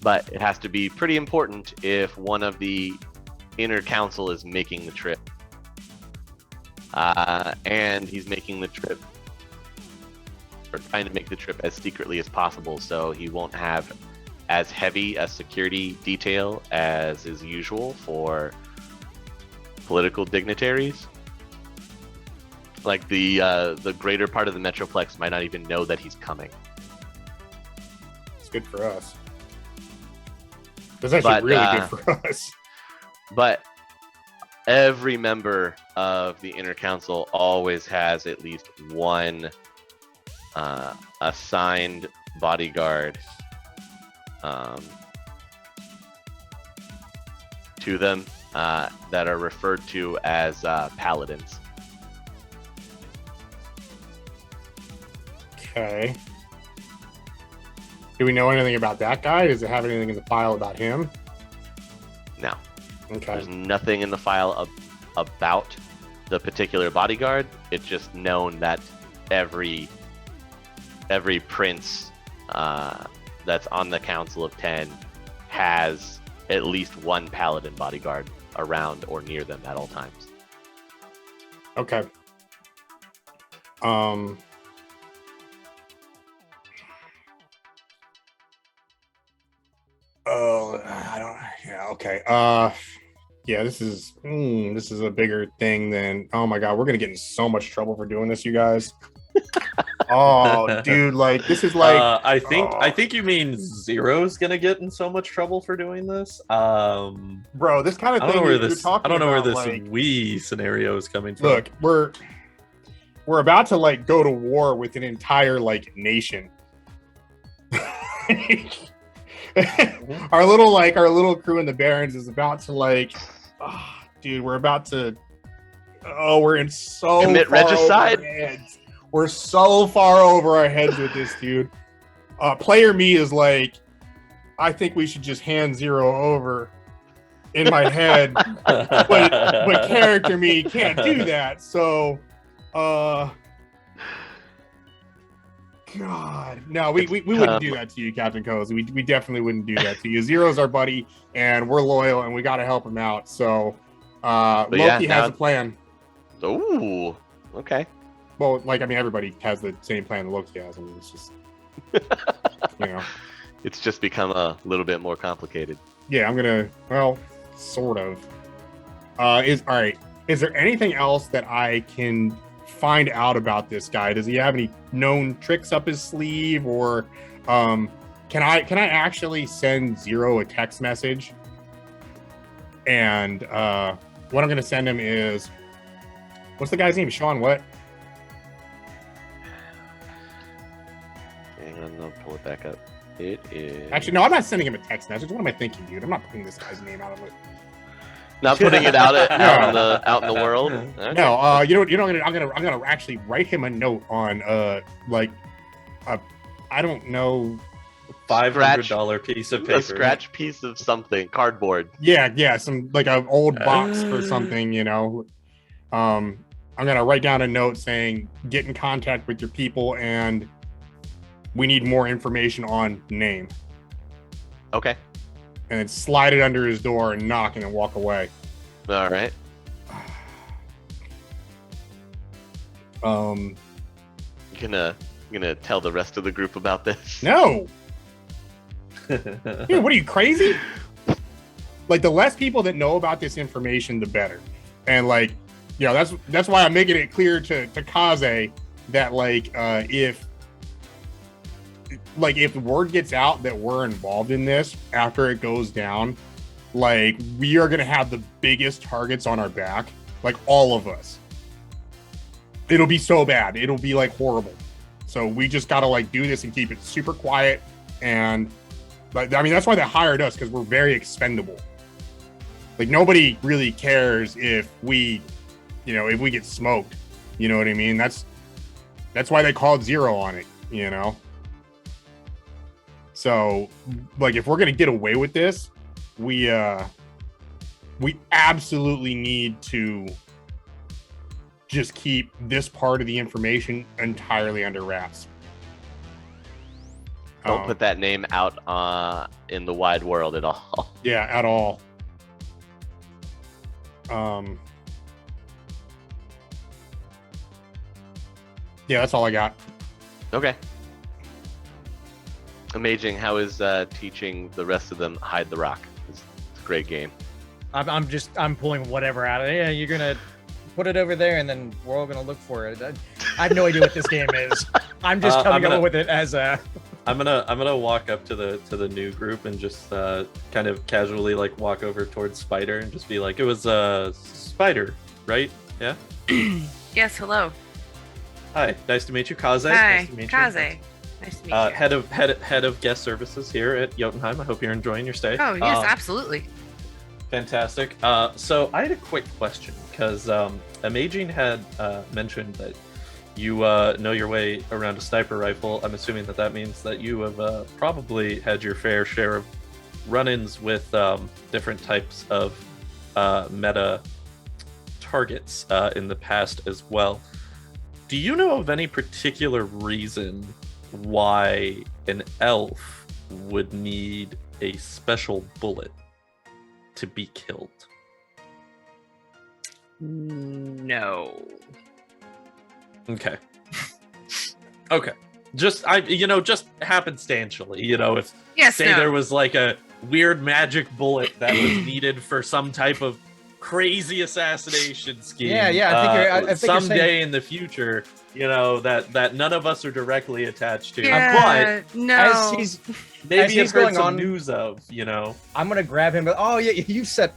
But it has to be pretty important if one of the Inner Council is making the trip. And he's making the trip, or trying to make the trip as secretly as possible, so he won't have as heavy a security detail as is usual for political dignitaries. Like the greater part of the Metroplex might not even know that he's coming. It's good for us. It's actually really good for us. But every member of the Inner Council always has at least one assigned bodyguard to them that are referred to as paladins. Okay. Do we know anything about that guy? Does it have anything in the file about him? No. Okay. There's nothing in the file about the particular bodyguard. It's just known that every prince that's on the Council of 10 has at least one paladin bodyguard around or near them at all times. Okay. Oh, I don't. Yeah. Okay. Yeah. This is a bigger thing than. Oh my God, we're gonna get in so much trouble for doing this, you guys. Oh, dude, like this is like. I think you mean Zero's gonna get in so much trouble for doing this. Bro, this kind of I thing don't know where you're this. talking I don't know where about, this like, we scenario is coming from. Look, we're about to like go to war with an entire like nation. our little crew in the Barrens is about to like, dude, we're about to. Oh, we're in so commit far regicide. over our heads. We're so far over our heads with this, dude. Player me is like, I think we should just hand Zero over. In my head, but character me can't do that. So, God, no, we wouldn't do that to you, CaptCozy. We definitely wouldn't do that to you. Zero's our buddy, and we're loyal, and we got to help him out. So, Loki has a plan. Ooh, okay. Well, like, I mean, everybody has the same plan that Loki has. I mean, it's just, you know. It's just become a little bit more complicated. Yeah, sort of. Is there anything else that I can find out about this guy? Does he have any known tricks up his sleeve, or can I actually send Zero a text message? And what I'm gonna send him is, what's the guy's name? Sean what? Hang on, I'll pull it back up. It is Actually, no, I'm not sending him a text message. What am I thinking, dude? I'm not putting this guy's name out of it. not putting it out in the world. Okay. No, I'm gonna actually write him a note on I don't know, $500 piece of paper. A scratch piece of something, cardboard. yeah, some like an old box or something, you know. I'm gonna write down a note saying, get in contact with your people, and we need more information on name. Okay. And then slide it under his door and knock and then walk away. All right. You gonna tell the rest of the group about this? No. Dude, what are you, crazy? Like, the less people that know about this information, the better. And like, you know, that's why I'm making it clear to Kaze that like if word gets out that we're involved in this after it goes down, like, we are gonna have the biggest targets on our back, like, all of us. It'll be so bad, it'll be like horrible. So we just gotta like do this and keep it super quiet. And like, I mean, that's why they hired us, because we're very expendable. Like, nobody really cares if we get smoked, you know what I mean? That's why they called Zero on it, you know. So, like, if we're gonna get away with this, we absolutely need to just keep this part of the information entirely under wraps. Don't put that name out in the wide world at all. Yeah, at all. Yeah, that's all I got. Okay. Amazing. How is teaching the rest of them Hide the Rock? It's a great game. I'm pulling whatever out of it. Yeah, you're gonna put it over there, and then we're all gonna look for it. I have no idea what this game is. I'm just coming up with it as a. I'm gonna walk up to the new group and just kind of casually like walk over towards Spider and just be like, it was Spider, right? Yeah. Yes. Hello. Hi. Nice to meet you, Kaze. Hi, Nice to meet Kaze. you. Nice to meet you. Head of guest services here at Jotunheim. I hope you're enjoying your stay. Oh yes, absolutely. Fantastic. So I had a quick question, because Amaging had mentioned that you know your way around a sniper rifle. I'm assuming that means that you have probably had your fair share of run-ins with different types of meta targets in the past as well. Do you know of any particular reason why an elf would need a special bullet to be killed? No. Okay. Okay. Just happenstantially, if Yes, say no. there was like a weird magic bullet that was needed for some type of crazy assassination scheme. Yeah, I think you're someday saying... in the future, that none of us are directly attached to. Yeah, But no. As he's maybe he's it's going going some on- news of, I'm gonna grab him. But you said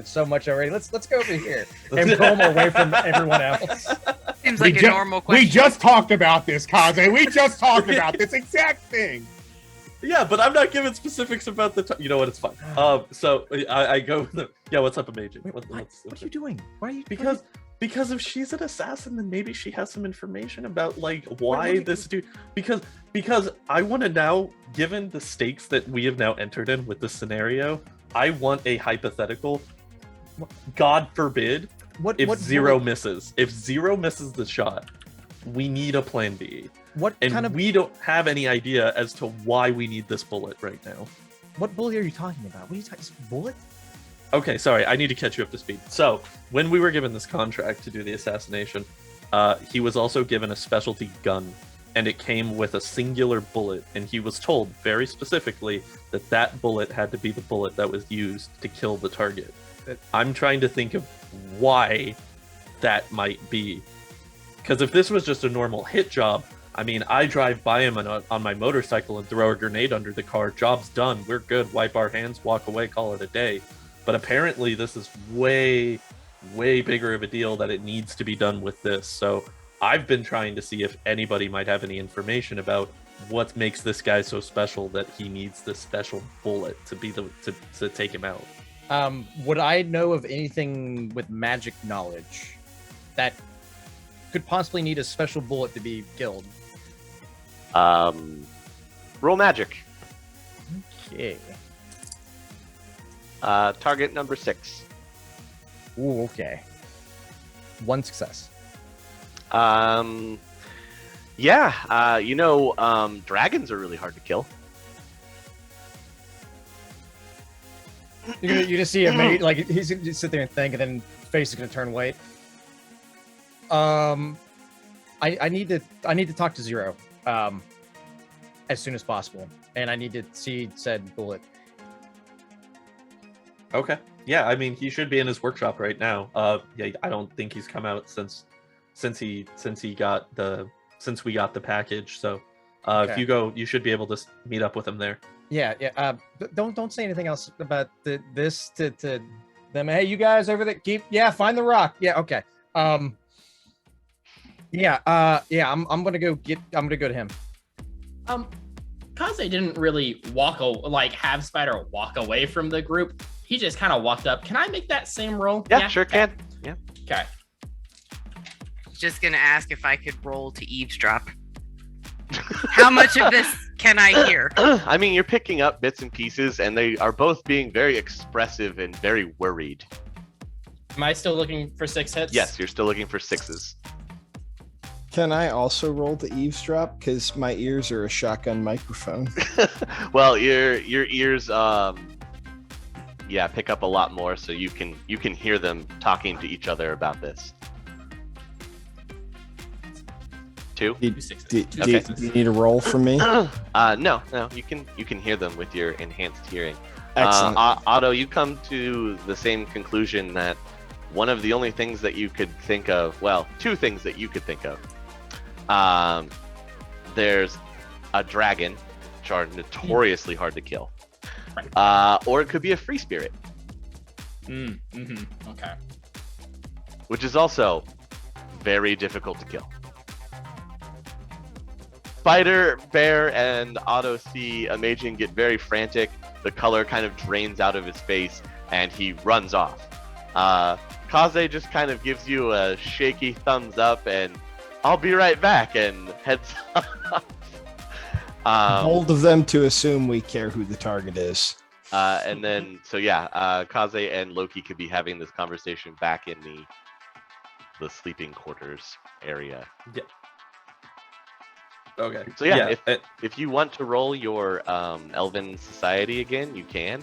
so much already. Let's go over here and pull him away from everyone else. Seems like a normal question. We just talked about this, Kaze. We just talked about this exact thing. Yeah, but I'm not giving specifics about the. You know what? It's fine. So I go. Yeah, what's up, Amaging? Wait, what are you doing? Why are you? Because if she's an assassin, then maybe she has some information about like why this dude. Because I want to now, given the stakes that we have now entered in with this scenario, I want a hypothetical. God forbid, if Zero misses. If Zero misses the shot, we need a plan B. We don't have any idea as to why we need this bullet right now. What bullet are you talking about? What are you talking? Bullet? Okay, sorry, I need to catch you up to speed. So, when we were given this contract to do the assassination, he was also given a specialty gun, and it came with a singular bullet, and he was told very specifically that that bullet had to be the bullet that was used to kill the target. I'm trying to think of why that might be. Because if this was just a normal hit job, I mean, I drive by him on my motorcycle and throw a grenade under the car, job's done, we're good, wipe our hands, walk away, call it a day. But apparently this is way, way bigger of a deal that it needs to be done with this. So I've been trying to see if anybody might have any information about what makes this guy so special that he needs this special bullet to be to take him out. Would I know of anything with magic knowledge that could possibly need a special bullet to be killed? Roll magic. Okay. Target number 6. Ooh, okay. 1 success. Dragons are really hard to kill. You just see a mate, like he's gonna just sit there and think, and then face is gonna turn white. I need to talk to Zero, as soon as possible, and I need to see said bullet. Okay. Yeah, I mean, he should be in his workshop right now. Yeah, I don't think he's come out since we got the package. So, Okay. if you go, you should be able to meet up with him there. Yeah. Don't say anything else about this to them. Hey, you guys over there, find the rock. Yeah, okay. I'm gonna go to him. Kaze didn't really have Spider walk away from the group. He just kind of walked up. Can I make that same roll? Yeah, sure can. Yeah. Okay. Just gonna ask if I could roll to eavesdrop. How much of this can I hear? I mean, you're picking up bits and pieces, and they are both being very expressive and very worried. Am I still looking for 6 hits? Yes, you're still looking for 6s. Can I also roll the eavesdrop? Because my ears are a shotgun microphone. Well, your ears, pick up a lot more, so you can hear them talking to each other about this. 2? Do Okay. you need a roll from me? No, you can hear them with your enhanced hearing. Excellent. Otto, you come to the same conclusion that one of the only things that you could think of, well, 2 things that you could think of. There's a dragon, which are notoriously hard to kill. Or it could be a free spirit. Okay. Which is also very difficult to kill. Spider, Bear, and Otto see Amaging get very frantic. The color kind of drains out of his face, and he runs off. Kaze just kind of gives you a shaky thumbs up and I'll be right back, and heads off. Bold of them to assume we care who the target is. And then, so yeah, Kaze and Loki could be having this conversation back in the sleeping quarters area. Yeah. Okay. So yeah, if you want to roll your Elven Society again, you can.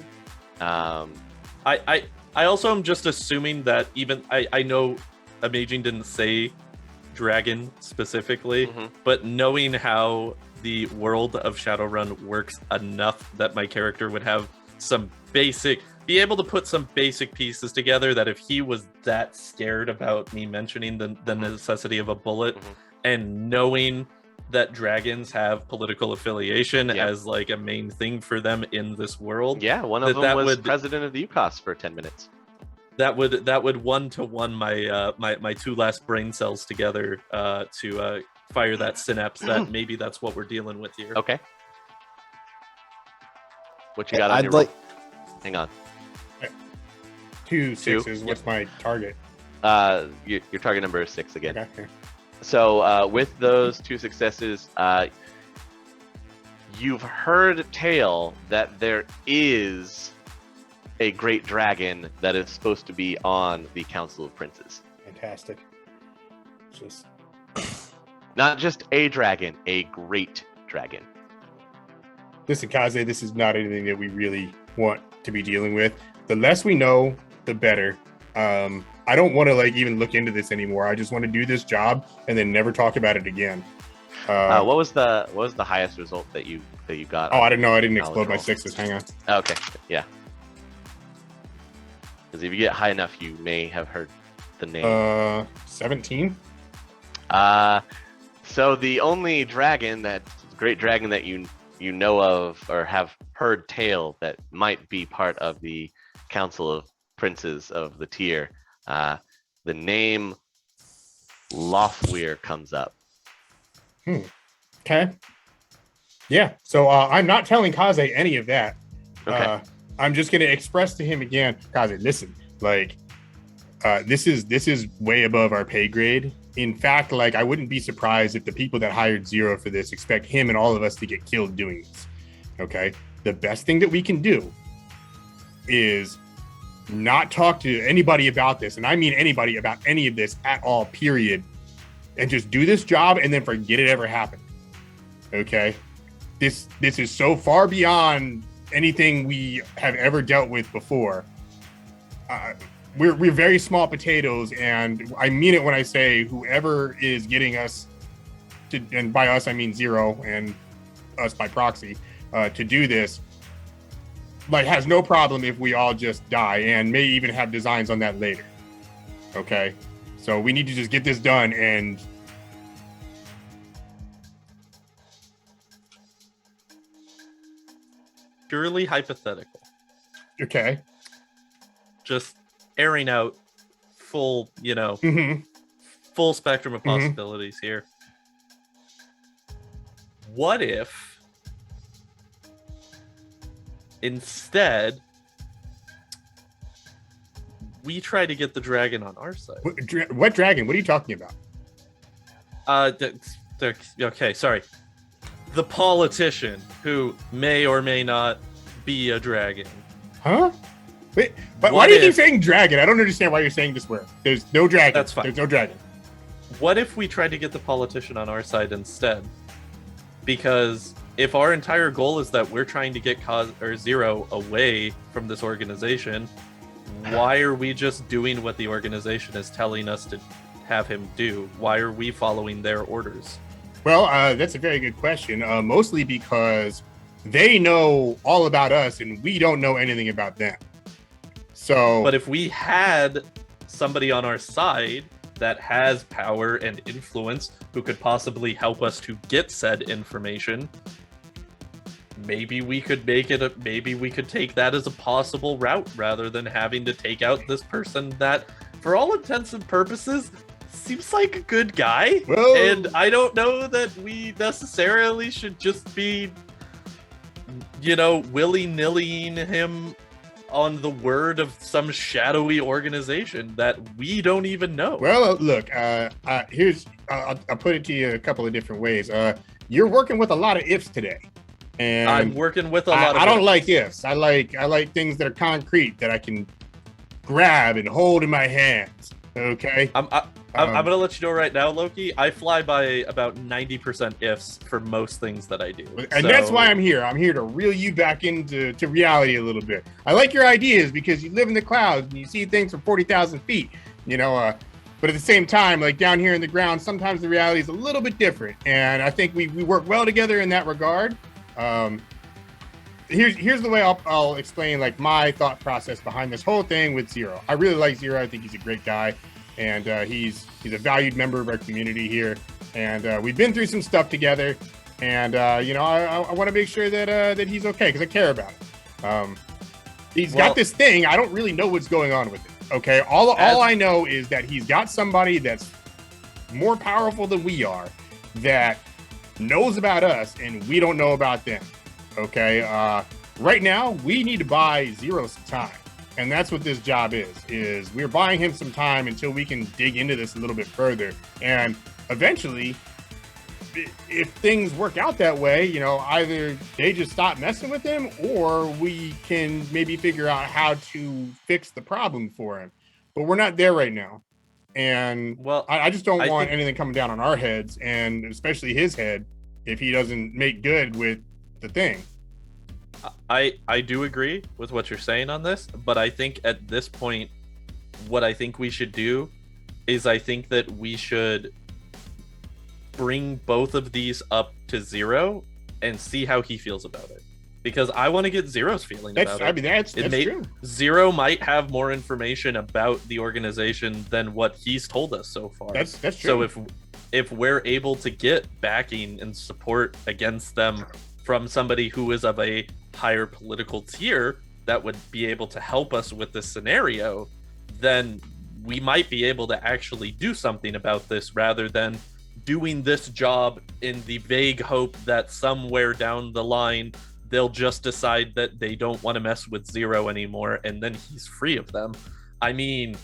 I also am just assuming that even I know Amaging didn't say dragon specifically, but knowing how the world of Shadowrun works enough that my character would have be able to put some basic pieces together, that if he was that scared about me mentioning the necessity of a bullet, and knowing that dragons have political affiliation as like a main thing for them in this world. Yeah, one of them was president of the UCOS for 10 minutes. That would 1-to-1 my two last brain cells together to fire that synapse. That maybe that's what we're dealing with here. Okay. What you got on your roll? Hang on. 2 6s. What's my target? Your target number is 6 again. Okay. So with those 2 successes, you've heard tale that there is a great dragon that is supposed to be on the Council of Princes. Fantastic. Just not just a dragon, a great dragon. Listen, Kaze, this is not anything that we really want to be dealing with. The less we know, the better. I don't want to like even look into this anymore. I just want to do this job and then never talk about it again. What was the highest result that you got? Oh, I didn't know. I didn't explode my 6s. Hang on. Okay, yeah. Because if you get high enough, you may have heard the name. 17. So the only great dragon that you know of or have heard tale that might be part of the Council of Princes of the tier, the name Lothweir comes up. Okay. Yeah. So I'm not telling Kaze any of that. Okay. I'm just going to express to him again, Kaze, listen, like, this is way above our pay grade. In fact, like, I wouldn't be surprised if the people that hired Zero for this expect him and all of us to get killed doing this. Okay. The best thing that we can do is not talk to anybody about this. And I mean anybody about any of this at all, period. And just do this job and then forget it ever happened. Okay. This is so far beyond anything we have ever dealt with before. We're very small potatoes, and I mean it when I say whoever is getting us to, and by us I mean Zero and us by proxy, to do this, like, has no problem if we all just die, and may even have designs on that later. Okay, so we need to just get this done. And purely hypothetical. Okay. Just airing out full, full spectrum of possibilities here. What if instead we try to get the dragon on our side? What dragon? What are you talking about? Okay, sorry. The politician who may or may not be a dragon. Huh? Wait, but why do you keep saying dragon? I don't understand why you're saying this word. There's no dragon. That's fine. There's no dragon. What if we tried to get the politician on our side instead? Because if our entire goal is that we're trying to get Zero away from this organization, why are we just doing what the organization is telling us to have him do? Why are we following their orders? Well, that's a very good question. Mostly because they know all about us and we don't know anything about them. So, but if we had somebody on our side that has power and influence who could possibly help us to get said information, maybe we could maybe we could take that as a possible route rather than having to take out this person that, for all intents and purposes, seems like a good guy. Well, and I don't know that we necessarily should just be, willy-nillying him on the word of some shadowy organization that we don't even know. Well, look, here's I'll put it to you a couple of different ways. You're working with a lot of ifs today, and I'm working with a lot of I don't ifs. like ifs. I like things that are concrete that I can grab and hold in my hands. Okay. I'm gonna let you know right now, Loki. I fly by about 90% ifs for most things that I do, and that's why I'm here. I'm here to reel you back into reality a little bit. I like your ideas because you live in the clouds and you see things from 40,000 feet. You know, but at the same time, like down here in the ground, sometimes the reality is a little bit different. And I think we work well together in that regard. Here's the way I'll explain like my thought process behind this whole thing with Zero. I really like Zero. I think he's a great guy. And he's a valued member of our community here, and we've been through some stuff together. And you know, I want to make sure that he's okay because I care about him. He's got this thing. I don't really know what's going on with it. Okay, all I know is that he's got somebody that's more powerful than we are, that knows about us, and we don't know about them. Okay, right now we need to buy Zero some time. And that's what this job is we're buying him some time until we can dig into this a little bit further. And eventually, if things work out that way, you know, either they just stop messing with him or we can maybe figure out how to fix the problem for him. But we're not there right now. And I just don't want anything coming down on our heads, and especially his head, if he doesn't make good with the thing. I do agree with what you're saying on this, but I think at this point, what I think we should do is I think that we should bring both of these up to Zero and see how he feels about it. Because I want to get Zero's feeling about it. I mean, that's true. Zero might have more information about the organization than what he's told us so far. That's true. So if we're able to get backing and support against them from somebody who is of a higher political tier that would be able to help us with this scenario, then we might be able to actually do something about this rather than doing this job in the vague hope that somewhere down the line they'll just decide that they don't want to mess with Zero anymore and then he's free of them. I mean,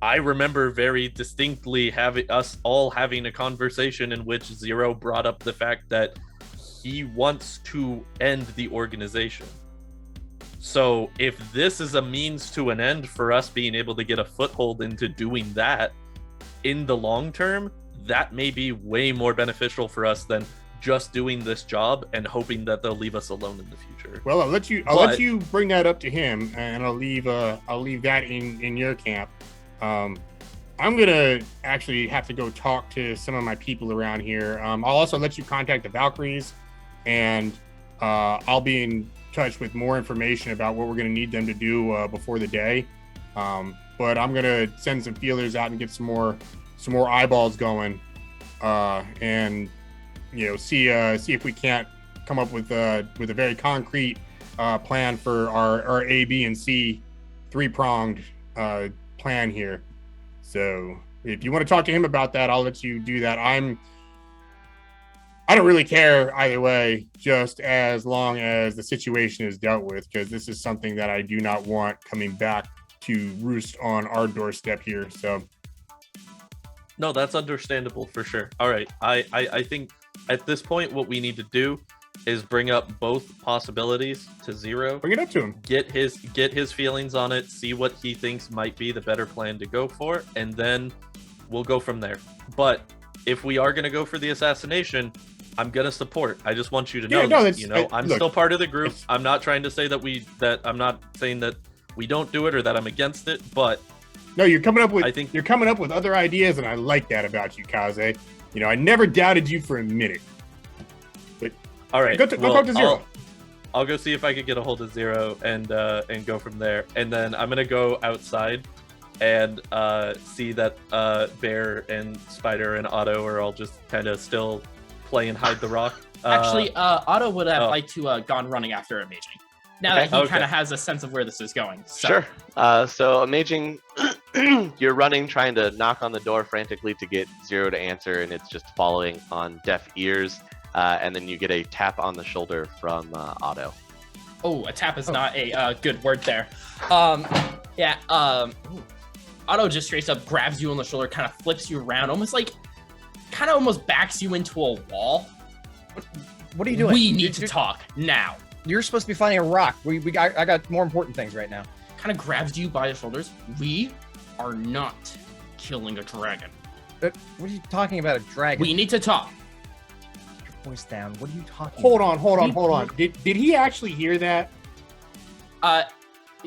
I remember very distinctly us all having a conversation in which Zero brought up the fact that he wants to end the organization. So if this is a means to an end for us being able to get a foothold into doing that in the long term, that may be way more beneficial for us than just doing this job and hoping that they'll leave us alone in the future. Well, I'll let you bring that up to him, and I'll leave that in your camp. I'm gonna actually have to go talk to some of my people around here. I'll also let you contact the Valkyries, and I'll be in touch with more information about what we're gonna need them to do before the day. But I'm gonna send some feelers out and get some more eyeballs going, and you know, see if we can't come up with a very concrete plan for our A, B, and C 3-pronged plan here. So if you want to talk to him about that, I'll let you do that. I don't really care either way, just as long as the situation is dealt with, because this is something that I do not want coming back to roost on our doorstep here. So no, that's understandable for sure. All right, I think at this point what we need to do is bring up both possibilities to Zero. Bring it up to him. Get his feelings on it, see what he thinks might be the better plan to go for, and then we'll go from there. But if we are going to go for the assassination, I'm going to support. I just want you to know, I'm still part of the group. I'm not trying to say I'm not saying that we don't do it or that I'm against it, but no, you're coming up with other ideas, and I like that about you, Kaze. You know, I never doubted you for a minute. But all right, go talk to Zero. I'll go see if I could get a hold of Zero and go from there. And then I'm gonna go outside and see that Bear and Spider and Otto are all just kind of still playing hide the rock. Actually, Otto would have liked to gone running after Amaging. Now that he kind of has a sense of where this is going. So. Sure. So Amaging, you're running, trying to knock on the door frantically to get Zero to answer, and it's just falling on deaf ears. And then you get a tap on the shoulder from Otto. Oh, a tap is not a good word there. Otto just straight up grabs you on the shoulder, kind of flips you around, almost backs you into a wall. What are you doing? We need to talk now. You're supposed to be finding a rock. I got more important things right now. Kind of grabs you by the shoulders. We are not killing a dragon. What are you talking about, a dragon? We need to talk. Your voice down. What are you talking Hold about? on. Did he actually hear that?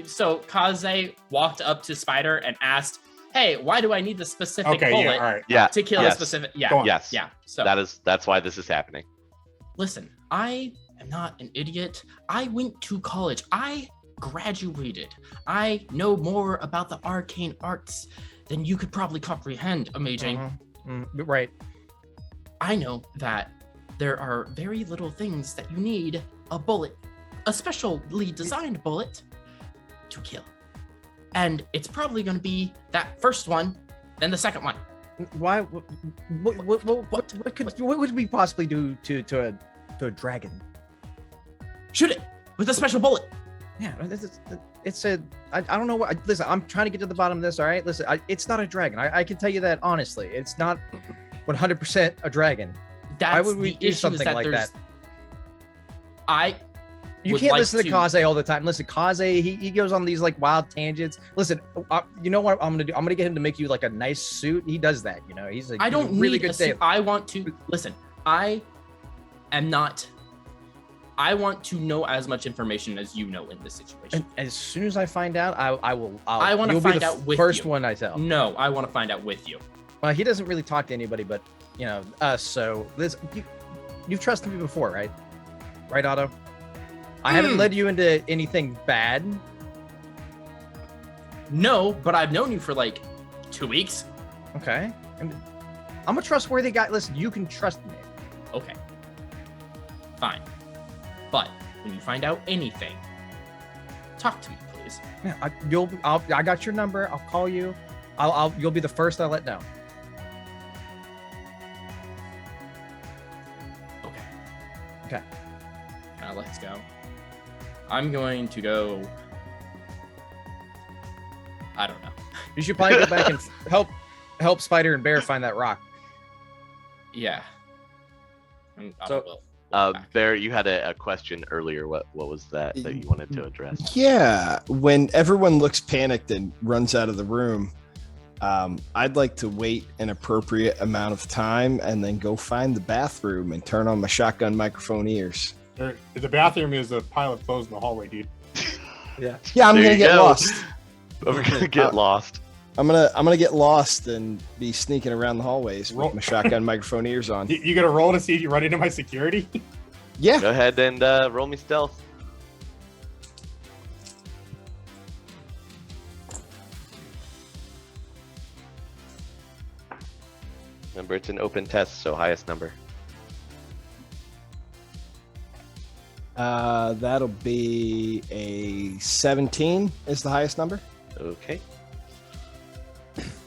So Kaze walked up to Spider and asked, "Hey, why do I need the specific bullet to kill a specific?" Yes. So that's why this is happening. Listen, I am not an idiot. I went to college. I graduated. I know more about the arcane arts than you could probably comprehend, Amaging. Right. I know that there are very little things that you need a bullet, a specially designed bullet, to kill. And it's probably going to be that first one, then the second one. Why? What could we possibly do to a dragon? Shoot it with a special bullet. Yeah, I don't know what. Listen, I'm trying to get to the bottom of this. All right, listen, it's not a dragon. I can tell you that honestly. It's not 100% a dragon. Why would we do something like that? You can't listen to Kaze all the time. Listen, Kaze, he goes on these like wild tangents. Listen, you know what I'm gonna do? I'm gonna get him to make you like a nice suit. He does that, you know. He's like, I don't really need good a suit. I want to listen. I want to know as much information as you know in this situation. And as soon as I find out, I will. I want to find out with you. First one I tell. No, I want to find out with you. Well, he doesn't really talk to anybody, but you know us. So you've trusted me before, right? Right, Otto? I haven't led you into anything bad. No, but I've known you for like 2 weeks. Okay. I'm a trustworthy guy. Listen, you can trust me. Okay. Fine. But when you find out anything, talk to me, please. Yeah, I got your number. I'll call you. You'll be the first I let know. Okay. Now let's go. I'm going to go. I don't know. You should probably go back and help Spider and Bear find that rock. Yeah. Bear, you had a question earlier. What was that you wanted to address? Yeah, when everyone looks panicked and runs out of the room, I'd like to wait an appropriate amount of time and then go find the bathroom and turn on my shotgun microphone ears. The bathroom is a pile of clothes in the hallway, dude. Yeah, I'm gonna get lost. We're gonna get lost. I'm gonna get lost and be sneaking around the hallways with my shotgun microphone ears on. You gonna roll to see if you run into my security? Yeah. Go ahead and roll me stealth. Remember, it's an open test, so highest number. That'll be a 17 is the highest number. Okay.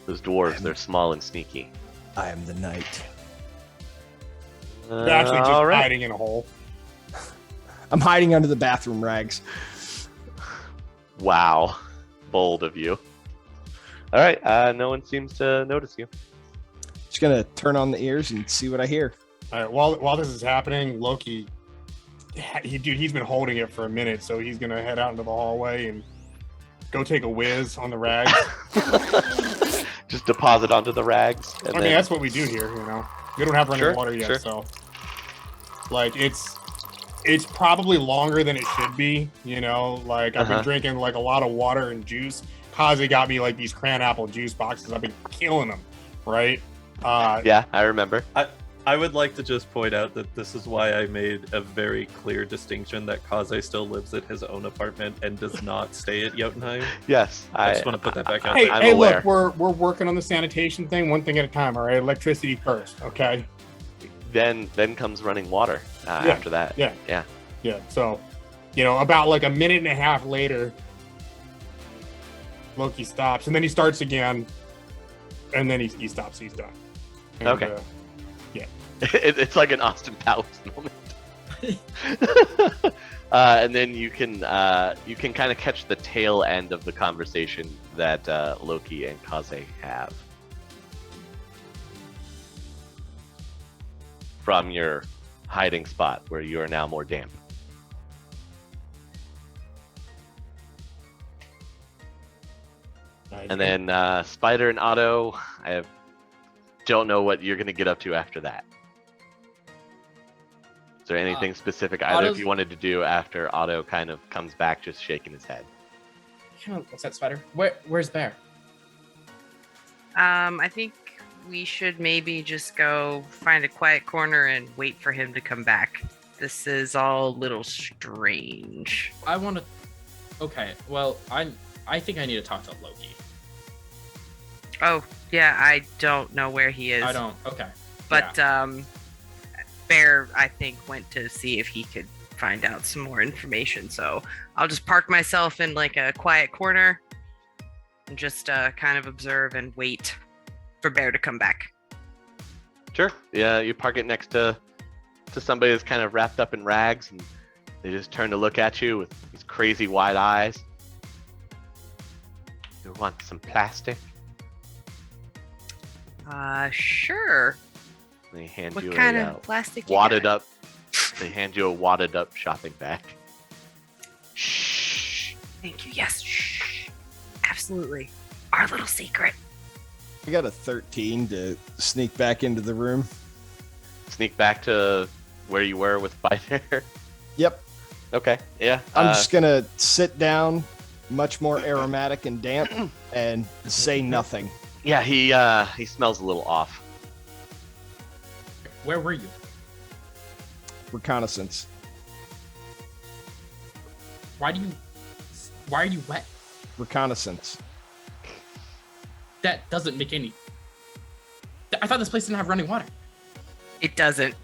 Those dwarves, they're small and sneaky. I am the knight. They're actually just hiding in a hole. I'm hiding under the bathroom rags. Wow. Bold of you. All right. No one seems to notice you. Just gonna turn on the ears and see what I hear. All right. While this is happening, Loki, he's been holding it for a minute, so he's gonna head out into the hallway and go take a whiz on the rags. Just deposit onto the rags. I mean, that's what we do here. You know, we don't have running water yet, so like it's probably longer than it should be. You know, like I've been drinking like a lot of water and juice. Kaze got me like these cran apple juice boxes. I've been killing them, right? Yeah, I remember. I would like to just point out that this is why I made a very clear distinction that Kaze still lives at his own apartment and does not stay at Jotunheim. Yes, I just want to put that back out. Hey, look, we're working on the sanitation thing one thing at a time. All right, electricity first, okay? Then comes running water after that. Yeah. So, you know, about like a minute and a half later, Loki stops, and then he starts again, and then he stops. He's done. And, okay. It's like an Austin Powers moment. And then you can kind of catch the tail end of the conversation that Loki and Kaze have from your hiding spot where you are now more damp. And then Spider and Otto, don't know what you're going to get up to after that. Is there anything specific either of you wanted to do after Otto kind of comes back just shaking his head? What's that, Spider? Where's Bear? I think we should maybe just go find a quiet corner and wait for him to come back. This is all a little strange. I want to... Okay, well, I think I need to talk to Loki. Oh, yeah, I don't know where he is. I don't... Okay. But, Bear, I think, went to see if he could find out some more information. So I'll just park myself in like a quiet corner and just kind of observe and wait for Bear to come back. Sure. Yeah, you park it next to somebody that's kind of wrapped up in rags, and they just turn to look at you with these crazy wide eyes. You want some plastic? Sure. They hand What you kind a of plastic you wadded got? up. They hand you a wadded up shopping bag. Shh. Thank you. Yes. Shh. Absolutely. Our little secret. I got a 13 to sneak back into the room. Sneak back to where you were with Spider. Yep. Okay. Yeah. I'm just gonna sit down, much more aromatic and damp, and say nothing. Yeah. He smells a little off. Where were you? Reconnaissance. Why are you wet? Reconnaissance. That doesn't make any... I thought this place didn't have running water. It doesn't.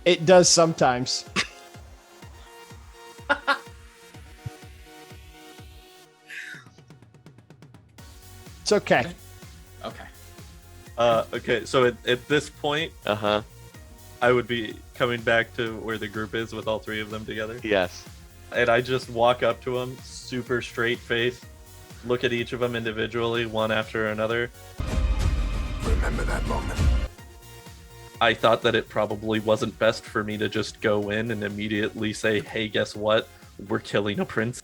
It does sometimes. It's okay. Okay. Okay, so at this point, Uh-huh. I would be coming back to where the group is with all three of them together. Yes. And I just walk up to them, super straight face, look at each of them individually, one after another. Remember that moment. I thought that it probably wasn't best for me to just go in and immediately say, hey, guess what? We're killing a prince.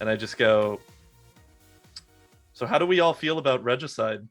And I just go, so how do we all feel about regicide?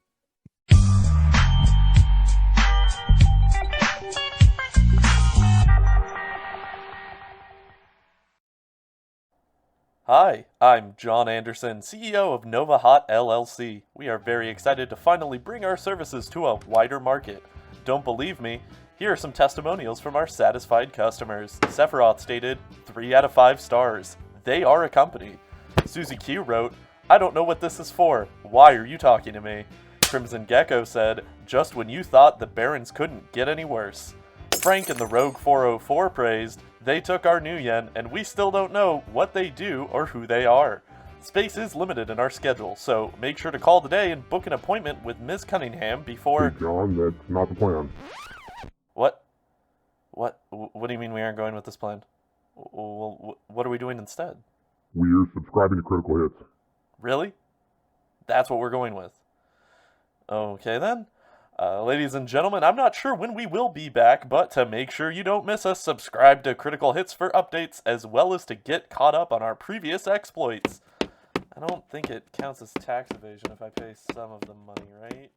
Hi, I'm John Anderson, CEO of Nova Hot LLC. We are very excited to finally bring our services to a wider market. Don't believe me? Here are some testimonials from our satisfied customers. Sephiroth stated, 3 out of 5 stars. They are a company. Susie Q wrote, I don't know what this is for. Why are you talking to me? Crimson Gecko said, just when you thought the Barons couldn't get any worse. Frank and the Rogue 404 praised, they took our new yen, and we still don't know what they do or who they are. Space is limited in our schedule, so make sure to call today and book an appointment with Ms. Cunningham before... Hey John, that's not the plan. What? What do you mean we aren't going with this plan? Well, what are we doing instead? We're subscribing to Critical Hits. Really? That's what we're going with. Okay then. Ladies and gentlemen, I'm not sure when we will be back, but to make sure you don't miss us, subscribe to Critical Hits for updates, as well as to get caught up on our previous exploits. I don't think it counts as tax evasion if I pay some of the money, right?